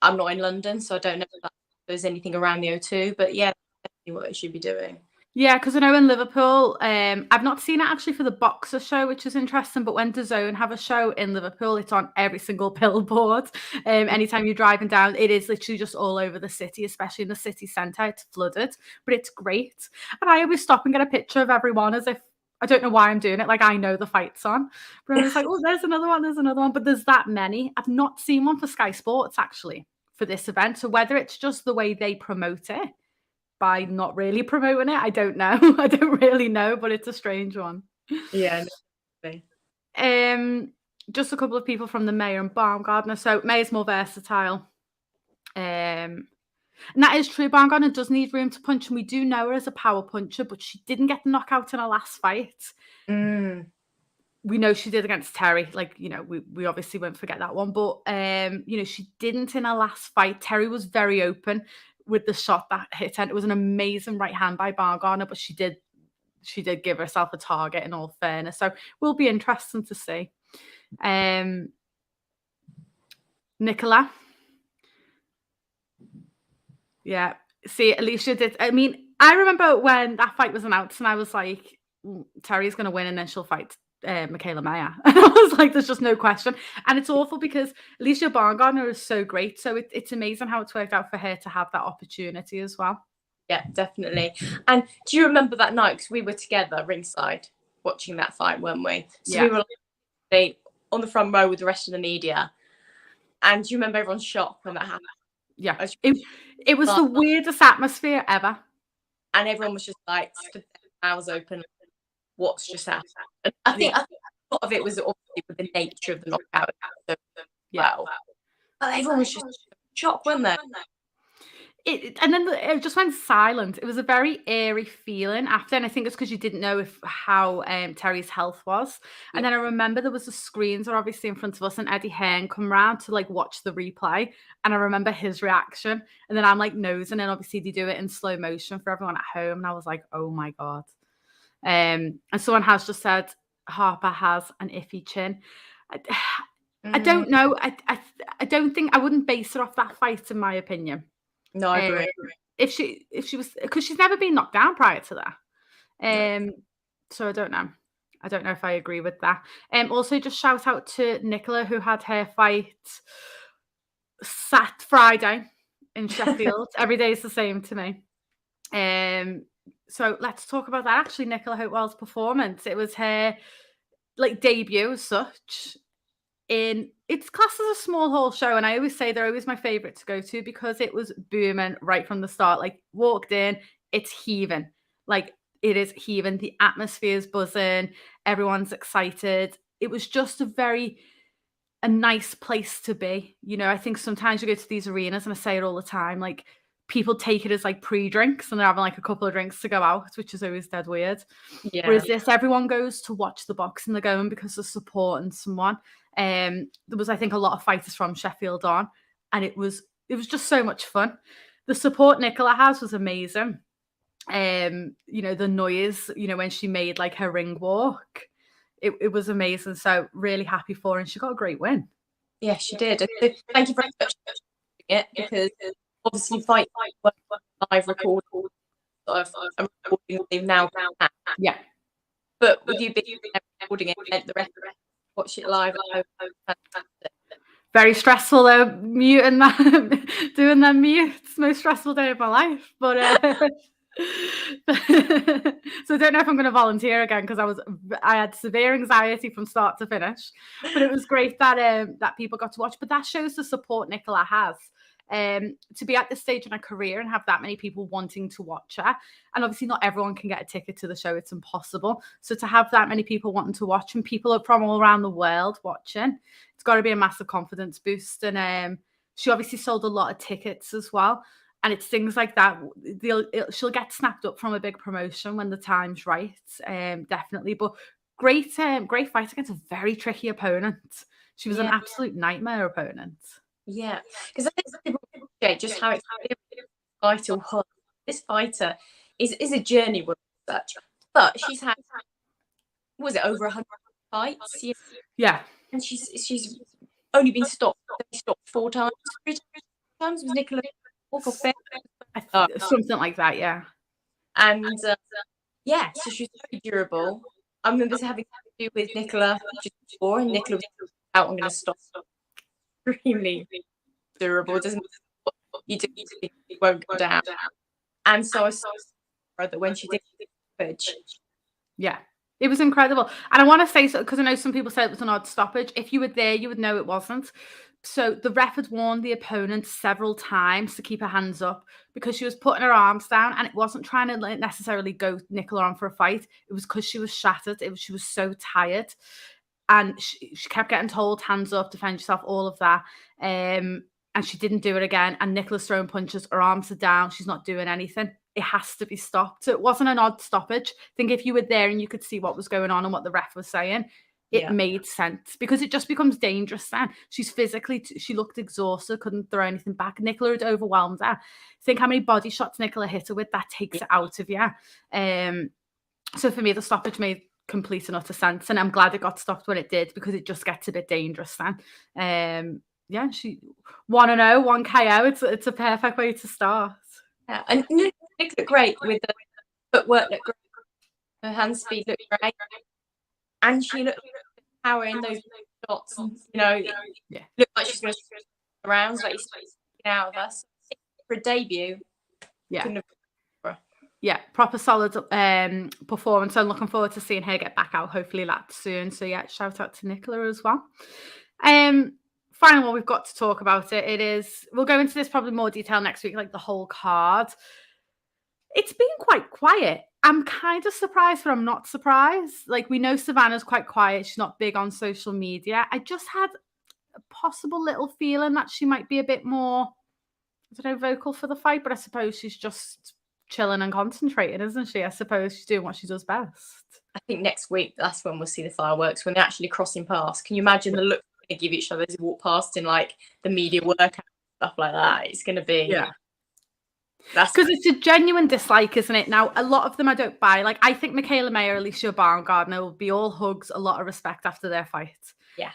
I'm not in London, so I don't know if there's anything around the O2. But yeah, that's definitely what it should be doing. Yeah, because I know in Liverpool, I've not seen it actually for the boxer show, which is interesting. But when DAZN have a show in Liverpool, it's on every single billboard. Anytime you're driving down, it is literally just all over the city, especially in the city centre. It's flooded, but it's great. And I always stop and get a picture of everyone, as if, I don't know why I'm doing it, like I know the fight's on. But I was like, oh, there's another one. But there's that many. I've not seen one for Sky Sports actually for this event. So whether it's just the way they promote it, by not really promoting it, I don't know. I don't really know, but it's a strange one. Yeah. Just a couple of people from the Meyer and Baumgardner. So Meyer's more versatile. And that is true. Baumgardner does need room to punch, and we do know her as a power puncher, but she didn't get the knockout in her last fight. We know she did against Terri. Like, we obviously won't forget that one. But, she didn't in her last fight. Terri was very open with the shot that hit, and it was an amazing right hand by Baumgardner, but she did give herself a target, in all fairness. So will be interesting to see. Nicola. Yeah. See, Alicia did. I mean, I remember when that fight was announced and I was like, Terry's going to win and then she'll fight Michaela Meyer. And I was like, there's just no question. And it's awful because Alicia Baumgardner is so great. So it's amazing how it's worked out for her to have that opportunity as well. Yeah, definitely. And do you remember that night? Because we were together ringside watching that fight, weren't we? So we were like, on the front row with the rest of the media. And do you remember everyone's shock when that happened? Yeah. It was the weirdest atmosphere ever. And everyone was just like, mouths open. What's just happened? And I think a lot of it was obviously with the nature of the knockout. But everyone was just shocked, weren't they? And then it just went silent. It was a very eerie feeling after, and I think it's because you didn't know how Terri's health was. And then I remember there was the screens are obviously in front of us, and Eddie Hearn come round to like watch the replay, and I remember his reaction. And then I'm like nosing, and obviously they do it in slow motion for everyone at home, and I was like, oh my god. And someone has just said Harper has an iffy chin. I don't know. I don't think I wouldn't base it off that fight, in my opinion. No, I agree. If she was, because she's never been knocked down prior to that. So I don't know. I don't know if I agree with that. Also, just shout out to Nicola, who had her fight Friday in Sheffield. Every day is the same to me. So let's talk about that. Actually, Nicola Hopewell's performance. It was her like debut as such. It's classed as a small hall show, and I always say they're always my favorite to go to because it was booming right from the start. Like, walked in, it's heaving. Like, it is heaving. The atmosphere is buzzing. Everyone's excited. It was just a nice place to be. You know, I think sometimes you go to these arenas, and I say it all the time, like, people take it as like pre-drinks and they're having like a couple of drinks to go out, which is always dead weird. Yeah. Whereas this, everyone goes to watch the boxing. They're going because they're supporting someone. There was, I think, a lot of fighters from Sheffield on, and it was just so much fun. The support Nicola has was amazing. You know, the noise, you know, when she made like her ring walk, it was amazing. So really happy for her, and she got a great win. Yeah, she did. Thank you very much for it, because obviously fight live record. I'm recording now. Yeah. But with you being recording it, the rest watch it live. Very stressful though, muting that, doing them mutes. Most stressful day of my life. But so I don't know if I'm going to volunteer again, because I had severe anxiety from start to finish. But it was great that people got to watch. But that shows the support Nicola has. To be at this stage in her career and have that many people wanting to watch her, and obviously not everyone can get a ticket to the show, it's impossible. So to have that many people wanting to watch, and people are from all around the world watching, it's got to be a massive confidence boost. And she obviously sold a lot of tickets as well, and it's things like that. She'll get snapped up from a big promotion when the time's right, definitely. But great fight against a very tricky opponent. She was an absolute nightmare opponent. Yeah, because I think just how it's vital. This fighter is a journey with such, but she's had, was it over 100 fights? Yeah, and she's only been stopped 4 times. 3 times was Nicola something like that. Yeah, and yeah, so she's very durable. I remember having to do with Nicola just before, and Nicola was out. I'm going to stop. Extremely durable, doesn't you won't go down. And so I saw that when she did stoppage. Yeah, it was incredible. And I want to say, so because I know some people said it was an odd stoppage. If you were there, you would know it wasn't. So the ref had warned the opponent several times to keep her hands up, because she was putting her arms down, and it wasn't trying to necessarily go Nicola on for a fight. It was because she was shattered. She was so tired. And she kept getting told, hands up, defend yourself, all of that. And she didn't do it again. And Nicola's throwing punches, her arms are down, she's not doing anything. It has to be stopped. So it wasn't an odd stoppage. I think if you were there and you could see what was going on and what the ref was saying, it made sense, because it just becomes dangerous then. She's physically, she looked exhausted, couldn't throw anything back. Nicola had overwhelmed her. Think how many body shots Nicola hit her with, that takes it out of you. So for me, the stoppage made complete and utter sense, and I'm glad it got stopped when it did, because it just gets a bit dangerous then. Yeah, she 1-0, 1 KO. It's a perfect way to start. Yeah, and Nick looked great with the footwork, looked great. Her hand speed looked great, and she looked power in those shots. And, you know, looked like she's going to rounds, like she's out of us for a debut. Yeah, proper solid performance. I'm looking forward to seeing her get back out, hopefully that soon. So yeah, shout out to Nicola as well. Final one we've got to talk about it is, we'll go into this probably more detail next week, like the whole card. It's been quite quiet. I'm kind of surprised, but I'm not surprised. Like, we know Savannah's quite quiet. She's not big on social media. I just had a possible little feeling that she might be a bit more I don't know, vocal for the fight, but I suppose she's just chilling and concentrating, isn't she? I suppose she's doing what she does best. I think next week, that's when we'll see the fireworks, when they're actually crossing paths. Can you imagine the look they give each other as they walk past in like the media workout, stuff like that? It's going to be... Yeah. That's because it's a genuine dislike, isn't it? Now, a lot of them I don't buy. Like, I think Michaela Meyer, Alicia Baumgardner will be all hugs, a lot of respect after their fight. Yeah.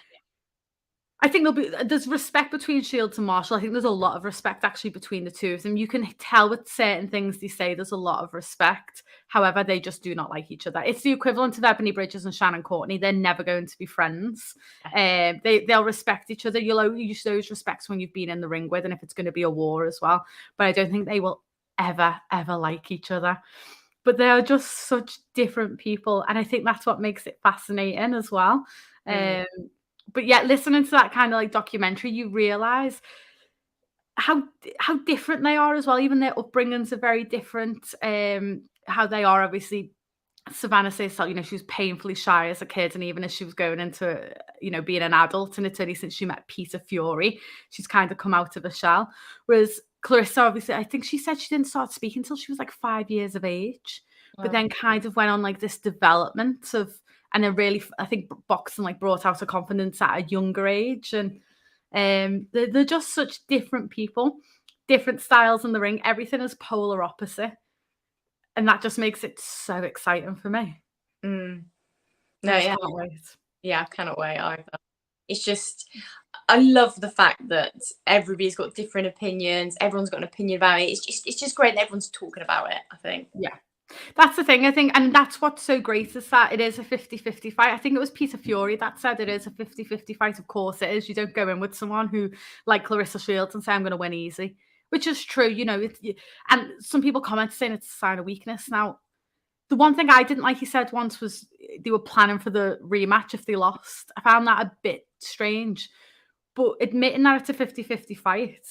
I think there's respect between Shields and Marshall. I think there's a lot of respect actually between the two of them. You can tell with certain things they say, there's a lot of respect. However, they just do not like each other. It's the equivalent of Ebony Bridges and Shannon Courtney. They're never going to be friends. They'll respect each other. You'll use those respects when you've been in the ring with, and if it's going to be a war as well. But I don't think they will ever like each other. But they are just such different people, and I think that's what makes it fascinating as well. But yeah, listening to that kind of like documentary, you realize how different they are as well. Even their upbringings are very different. How they are, obviously, Savannah says, so, she was painfully shy as a kid, and even as she was going into, being an adult, and it's only since she met Peter Fury, she's kind of come out of a shell. Whereas Clarissa, obviously, I think she said she didn't start speaking until she was like 5 years of age, but then kind of went on like this development of. And then really, I think boxing like brought out her confidence at a younger age. And they're just such different people, different styles in the ring. Everything is polar opposite. And that just makes it so exciting for me. No, I can't wait. Yeah, I cannot wait either. It's just, I love the fact that everybody's got different opinions. Everyone's got an opinion about it. It's just great that everyone's talking about it, I think. Yeah. That's the thing, I think, and that's what's so great is that it is a 50-50 fight. I think it was Peter Fury that said it is a 50-50 fight. Of course it is. You don't go in with someone who, like Clarissa Shields, and say, I'm going to win easy, which is true, and some people comment saying it's a sign of weakness. Now, the one thing I didn't like he said once was they were planning for the rematch if they lost. I found that a bit strange, but admitting that it's a 50-50 fight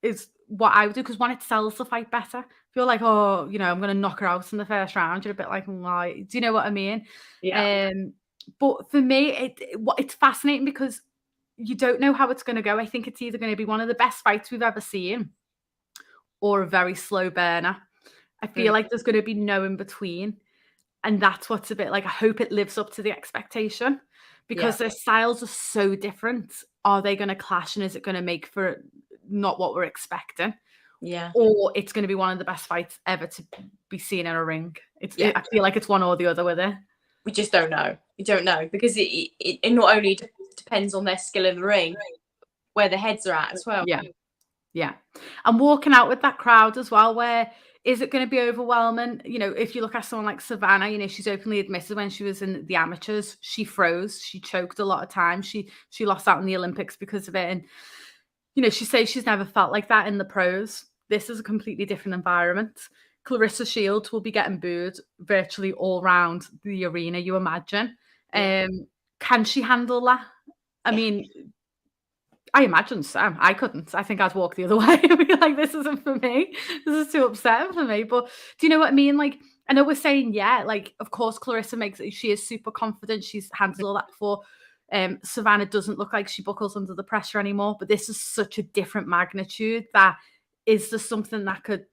is what I would do, because one, it sells the fight better. If you're like, oh, I'm going to knock her out in the first round, you're a bit like, why? Do you know what I mean? Yeah. But for me, it's fascinating because you don't know how it's going to go. I think it's either going to be one of the best fights we've ever seen or a very slow burner. I feel like there's going to be no in between. And that's what's a bit like, I hope it lives up to the expectation, because their styles are so different. Are they going to clash, and is it going to make for not what we're expecting? Yeah. Or it's going to be one of the best fights ever to be seen in a ring. I feel like it's one or the other with it. We just don't know. We don't know, because it not only depends on their skill in the ring, where their heads are at as well. Yeah. And walking out with that crowd as well, where is it going to be overwhelming? If you look at someone like Savannah, she's openly admitted when she was in the amateurs, she froze, she choked a lot of times. She lost out in the Olympics because of it. And, she says she's never felt like that in the pros. This is a completely different environment. Clarissa Shields will be getting booed virtually all around the arena, you imagine. Can she handle that? I mean, I imagine so. I couldn't. I think I'd walk the other way and be like, this isn't for me. This is too upsetting for me. But do you know what I mean? Like, I know we're saying, like, of course, Clarissa she is super confident. She's handled all that before. Savannah doesn't look like she buckles under the pressure anymore. But this is such a different magnitude that is there something that could,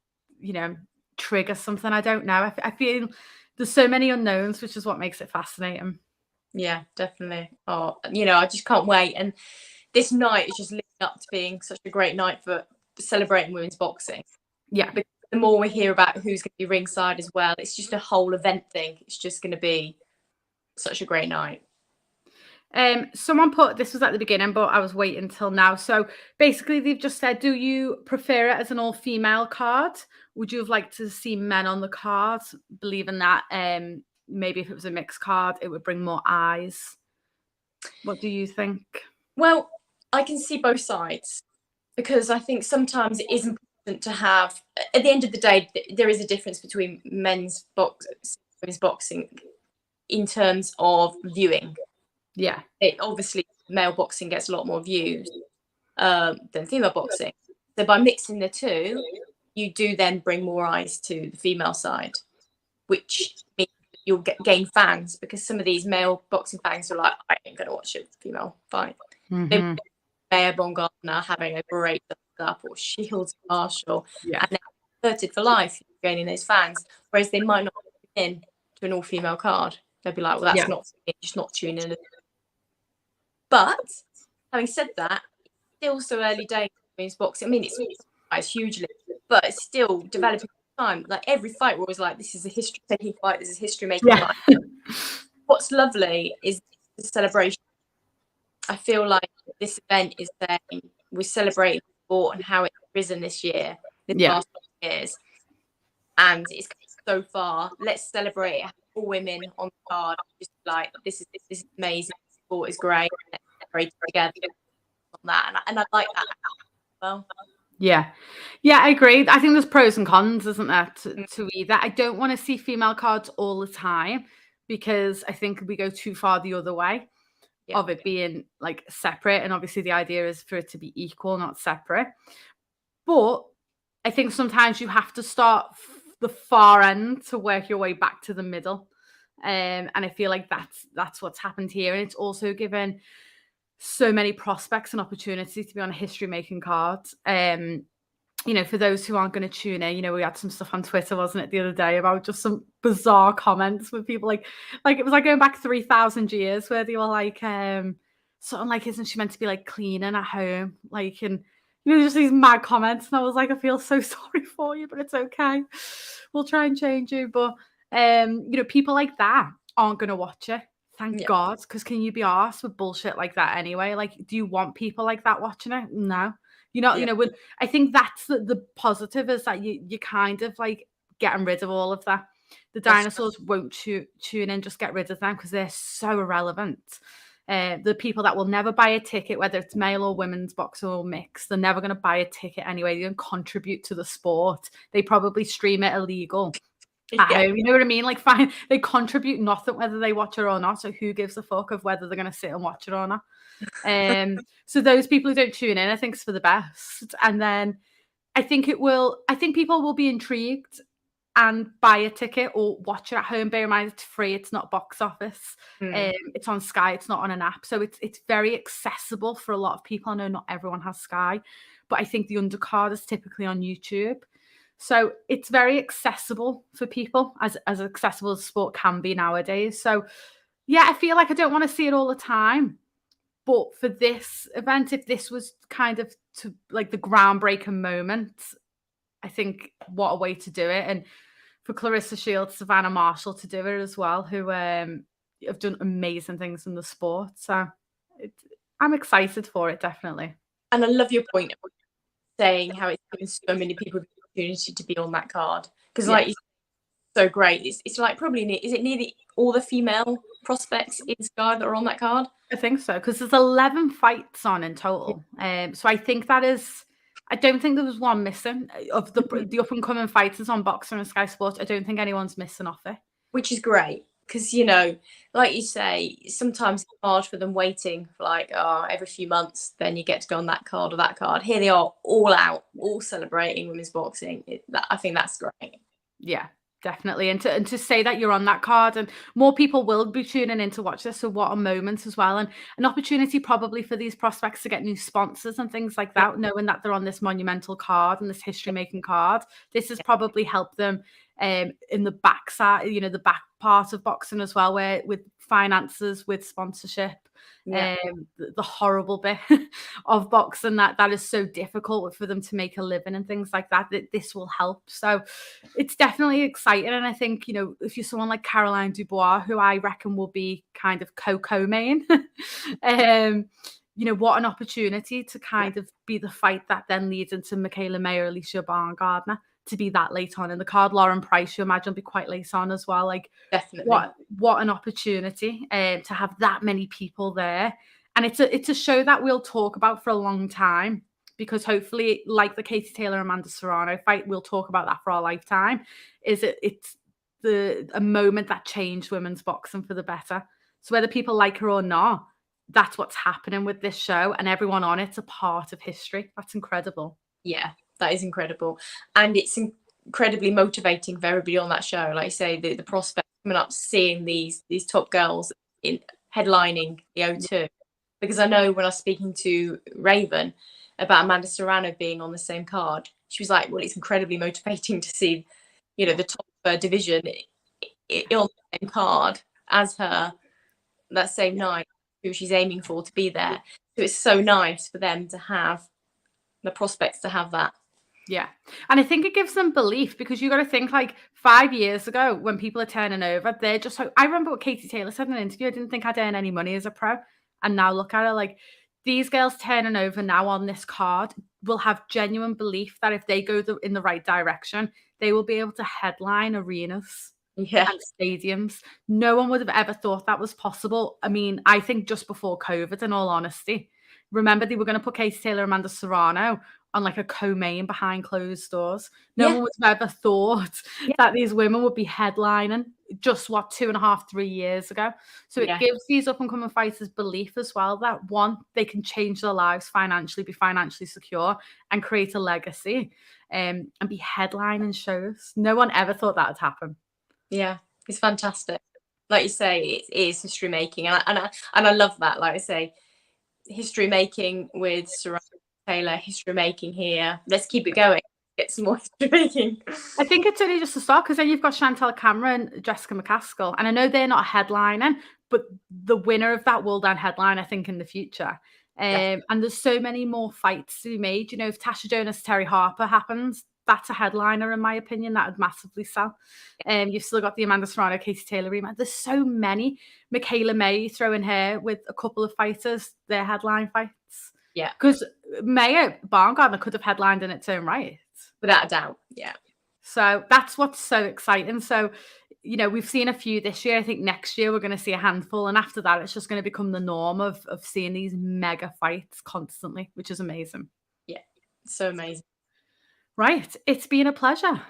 trigger something? I don't know. I feel there's so many unknowns, which is what makes it fascinating. Yeah, definitely. Oh, I just can't wait. And this night is just leading up to being such a great night for celebrating women's boxing. Yeah. But the more we hear about who's going to be ringside as well, it's just a whole event thing. It's just going to be such a great night. Someone put, this was at the beginning, but I was waiting until now. So basically they've just said, do you prefer it as an all-female card? Would you have liked to see men on the card? Believing that maybe if it was a mixed card, it would bring more eyes. What do you think? Well, I can see both sides, because I think sometimes it is important to have, at the end of the day, there is a difference between women's boxing in terms of viewing. Yeah. Obviously, male boxing gets a lot more views than female boxing. So by mixing the two, you do then bring more eyes to the female side, which means you'll gain fans, because some of these male boxing fans are like, I ain't going to watch a female fight. Mm-hmm. Mayor Baumgardner having a great up or Shields Marshall, Yeah. and they're converted for life, gaining those fans, whereas they might not be in to an all-female card. They'll be like, well, that's not just not tuning in. But having said that, it's still so early days in women's boxing. I mean, it's hugely, but it's still developing time. Like every fight, we're always like, this is a history-making fight. This is history-making fight. What's lovely is the celebration. I feel like this event is saying we're celebrating sport and how it's risen this year, this last 5 years, and it's come so far. Let's celebrate all women on the card. Just like this is amazing. Sport is great. Let's celebrate together on that, and I like that as well. Yeah, I agree. I think there's pros and cons, isn't there, to either. I don't want to see female cards all the time because I think we go too far the other way of it being like separate. And obviously the idea is for it to be equal, not separate. But I think sometimes you have to start the far end to work your way back to the middle. And I feel like that's what's happened here. And it's also given so many prospects and opportunities to be on a history-making card. You know, for those who aren't going to tune in, you know, we had some stuff on Twitter, wasn't it, the other day about just some bizarre comments with people like it was like going back 3,000 years where they were like, something like, isn't she meant to be like cleaning at home? Like, and you know, just these mad comments. And I was like, I feel so sorry for you, but it's okay. We'll try and change you. But, you know, people like that aren't going to watch it. Thank God. Because can you be arsed with bullshit like that anyway? Like, do you want people like that watching it? No. You know, when I think that's the positive is that you kind of like getting rid of all of that. The dinosaurs won't tune in, just get rid of them because they're so irrelevant. The people that will never buy a ticket, whether it's male or women's boxing or mixed, they're never going to buy a ticket anyway. They don't contribute to the sport. They probably stream it illegal at home. You know what I mean? Like, fine, they contribute nothing whether they watch it or not. So who gives a fuck of whether they're going to sit and watch it or not? So those people who don't tune in, I think it's for the best. And then I think people will be intrigued and buy a ticket or watch it at home. Bear in mind, it's free. It's not box office. It's on Sky. It's not on an app. So it's very accessible for a lot of people. I know not everyone has Sky, but I think the undercard is typically on YouTube. So it's very accessible for people, as accessible as sport can be nowadays. So yeah, I feel like I don't want to see it all the time. But for this event, if this was kind of to like the groundbreaking moment, I think what a way to do it. And for Clarissa Shields, Savannah Marshall to do it as well, who have done amazing things in the sport. So I'm excited for it, definitely. And I love your point of saying how it's given so many people the opportunity to be on that card. Because like you said, so great. It's like probably, is it nearly all the female prospects in Sky that are on that card? I think so, because there's 11 fights on in total. So I think that is, I don't think there was one missing of the up and coming fighters on Boxer and Sky Sports. I don't think anyone's missing off it, which is great because, you know, like you say, sometimes it's hard for them waiting for like every few months. Then you get to go on that card or that card. Here they are, all out, all celebrating women's boxing. I think that's great. Yeah. Definitely. And to say that you're on that card and more people will be tuning in to watch this. So what a moment as well. And an opportunity probably for these prospects to get new sponsors and things like that, knowing that they're on this monumental card and this history making card. This has probably helped them in the back side, you know, the back part of boxing as well, where with finances, with sponsorship, the horrible bit of boxing that is so difficult for them to make a living and things like that this will help. So it's definitely exciting. And I think, you know, if you're someone like Caroline Dubois, who I reckon will be kind of co-main, you know, what an opportunity to kind of be the fight that then leads into Michaela Meyer, Alicia Baumgardner, to be that late on in the card. Lauren Price, you imagine, will be quite late on as well. Like, definitely, what an opportunity to have that many people there. And it's a show that we'll talk about for a long time, because hopefully, like the Katie Taylor Amanda Serrano fight, we'll talk about that for our lifetime. It's a moment that changed women's boxing for the better. So whether people like her or not, that's what's happening with this show, and everyone on it's a part of history. That's incredible. Yeah, that is incredible. And it's incredibly motivating for everybody on that show. Like you say, the prospects coming up, seeing these top girls in headlining the O2. Because I know when I was speaking to Raven, about Amanda Serrano being on the same card. She was like, well, it's incredibly motivating to see, you know, the top division on the same card as her that same night, who she's aiming for to be there. So it's so nice for them to have the prospects to have that. Yeah. And I think it gives them belief, because you got to think, like 5 years ago when people are turning over, they're just like, I remember what Katie Taylor said in an interview, I didn't think I'd earn any money as a pro. And now look at her, like these girls turning over now on this card will have genuine belief that if they go in the right direction, they will be able to headline arenas and stadiums. No one would have ever thought that was possible. I mean, I think just before COVID, in all honesty, remember they were going to put Katie Taylor, Amanda Serrano on like a co-main behind closed doors. No one would have ever thought that these women would be headlining just 2.5-3 years ago. So it gives these up and coming fighters belief as well that, one, they can change their lives financially, be financially secure, and create a legacy, and be headlining shows. No one ever thought that would happen. Yeah, it's fantastic. Like you say, it is history making, and I love that. Like I say, history making with Serrano Taylor, history making here. Let's keep it going. Get some more history making. I think it's only just a start, because then you've got Chantelle Cameron, Jessica McCaskill, and I know they're not headlining, but the winner of that will then headline, I think, in the future. And there's so many more fights to be made. You know, if Tasha Jonas, Terri Harper happens, that's a headliner, in my opinion. That would massively sell. You've still got the Amanda Serrano, Katie Taylor rematch. There's so many. Michaela Meyer throwing her with a couple of fighters, their headline fights. Yeah. Because Meyer, Baumgardner could have headlined in its own right. Without a doubt. Yeah. So that's what's so exciting. So, you know, we've seen a few this year. I think next year we're going to see a handful. And after that, it's just going to become the norm of seeing these mega fights constantly, which is amazing. Yeah. So amazing. Right. It's been a pleasure.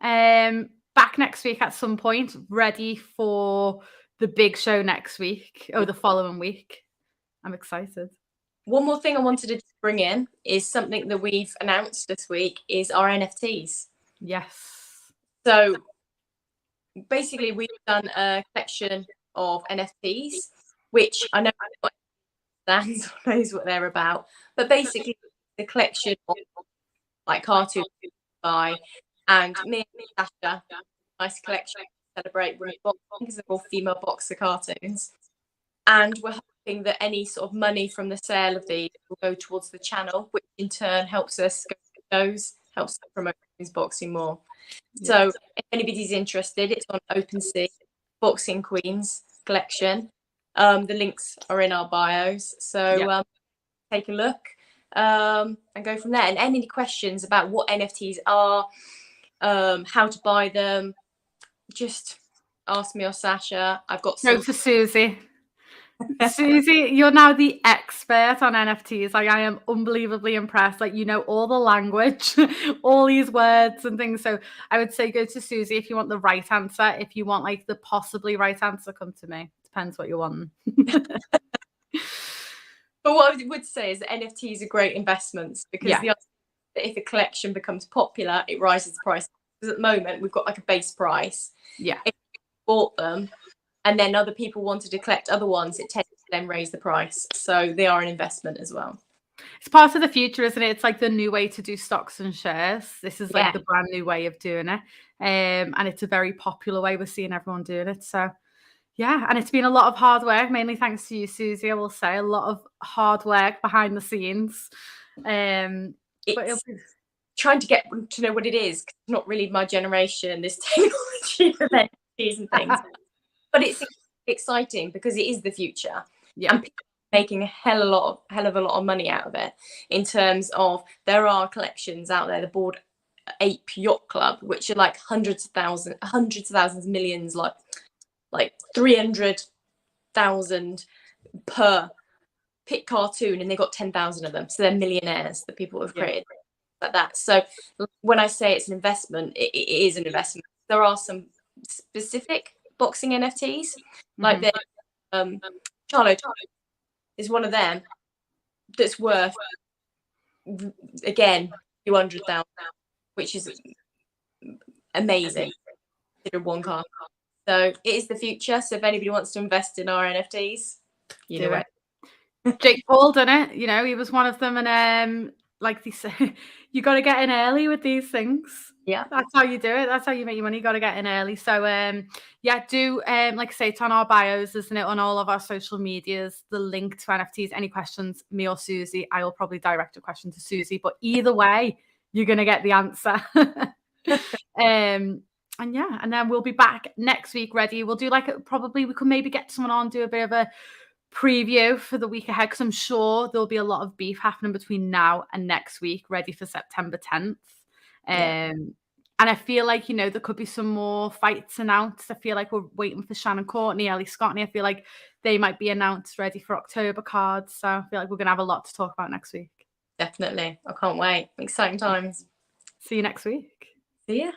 Back next week at some point, ready for the big show next week or the following week. I'm excited. One more thing I wanted to bring in is something that we've announced this week is our NFTs. Yes. So basically we've done a collection of NFTs, which I know stands knows what they're about, but basically the collection of like cartoons by, and me and Tasha, nice collection to celebrate women's boxing, because they're all female boxer cartoons. And we're hoping that any sort of money from the sale of these will go towards the channel, which in turn helps us go to shows, helps us promote women's boxing more. Yes. So if anybody's interested, it's on OpenSea, Boxing Queens collection. The links are in our bios. So take a look and go from there. And any questions about what NFTs are, how to buy them, just ask me or Sasha. I've got some. Go to Susie. Susie, you're now the expert on NFTs. Like, I am unbelievably impressed. Like, you know all the language, all these words and things. So I would say go to Susie if you want the right answer. If you want like the possibly right answer, come to me. Depends what you want. But what I would say is that NFTs are great investments, because if a collection becomes popular, it rises the price. Because at the moment we've got like a base price. Yeah. If we bought them and then other people wanted to collect other ones, it tends to then raise the price. So they are an investment as well. It's part of the future, isn't it? It's like the new way to do stocks and shares. This is like the brand new way of doing it. And it's a very popular way. We're seeing everyone doing it. So yeah, and it's been a lot of hard work, mainly thanks to you, Susie. I will say a lot of hard work behind the scenes. It's trying to get to know what it is. It's not really my generation, this technology of NFTs and things. But it's exciting because it is the future. Yeah. And people are making a hell of a lot of money out of it, in terms of there are collections out there, the Bored Ape Yacht Club, which are like hundreds of thousands, millions, like 300,000 per pick cartoon, and they got 10,000 of them. So they're millionaires, the people who have created like that. So when I say it's an investment, it is an investment. There are some specific boxing NFTs, like the Charlo is one of them that's worth, again, 200,000, which is amazing. Consider one car. So it is the future. So if anybody wants to invest in our NFTs, you know it. Jake Paul done it. You know, he was one of them, and like they say, you got to get in early with these things. Yeah. That's how you do it. That's how you make your money. You got to get in early. So, yeah, do, like I say, it's on our bios, isn't it? On all of our social medias, the link to NFTs. Any questions, me or Susie? I will probably direct a question to Susie, but either way, you're going to get the answer. And yeah, and then we'll be back next week ready. We'll do probably we could maybe get someone on, do a bit of a preview for the week ahead, because I'm sure there'll be a lot of beef happening between now and next week, ready for September 10th. And I feel like, there could be some more fights announced. I feel like we're waiting for Shannon Courtney, Ellie Scottney. I feel like they might be announced ready for October cards. So I feel like we're going to have a lot to talk about next week. Definitely. I can't wait. Exciting times. See you next week. See ya.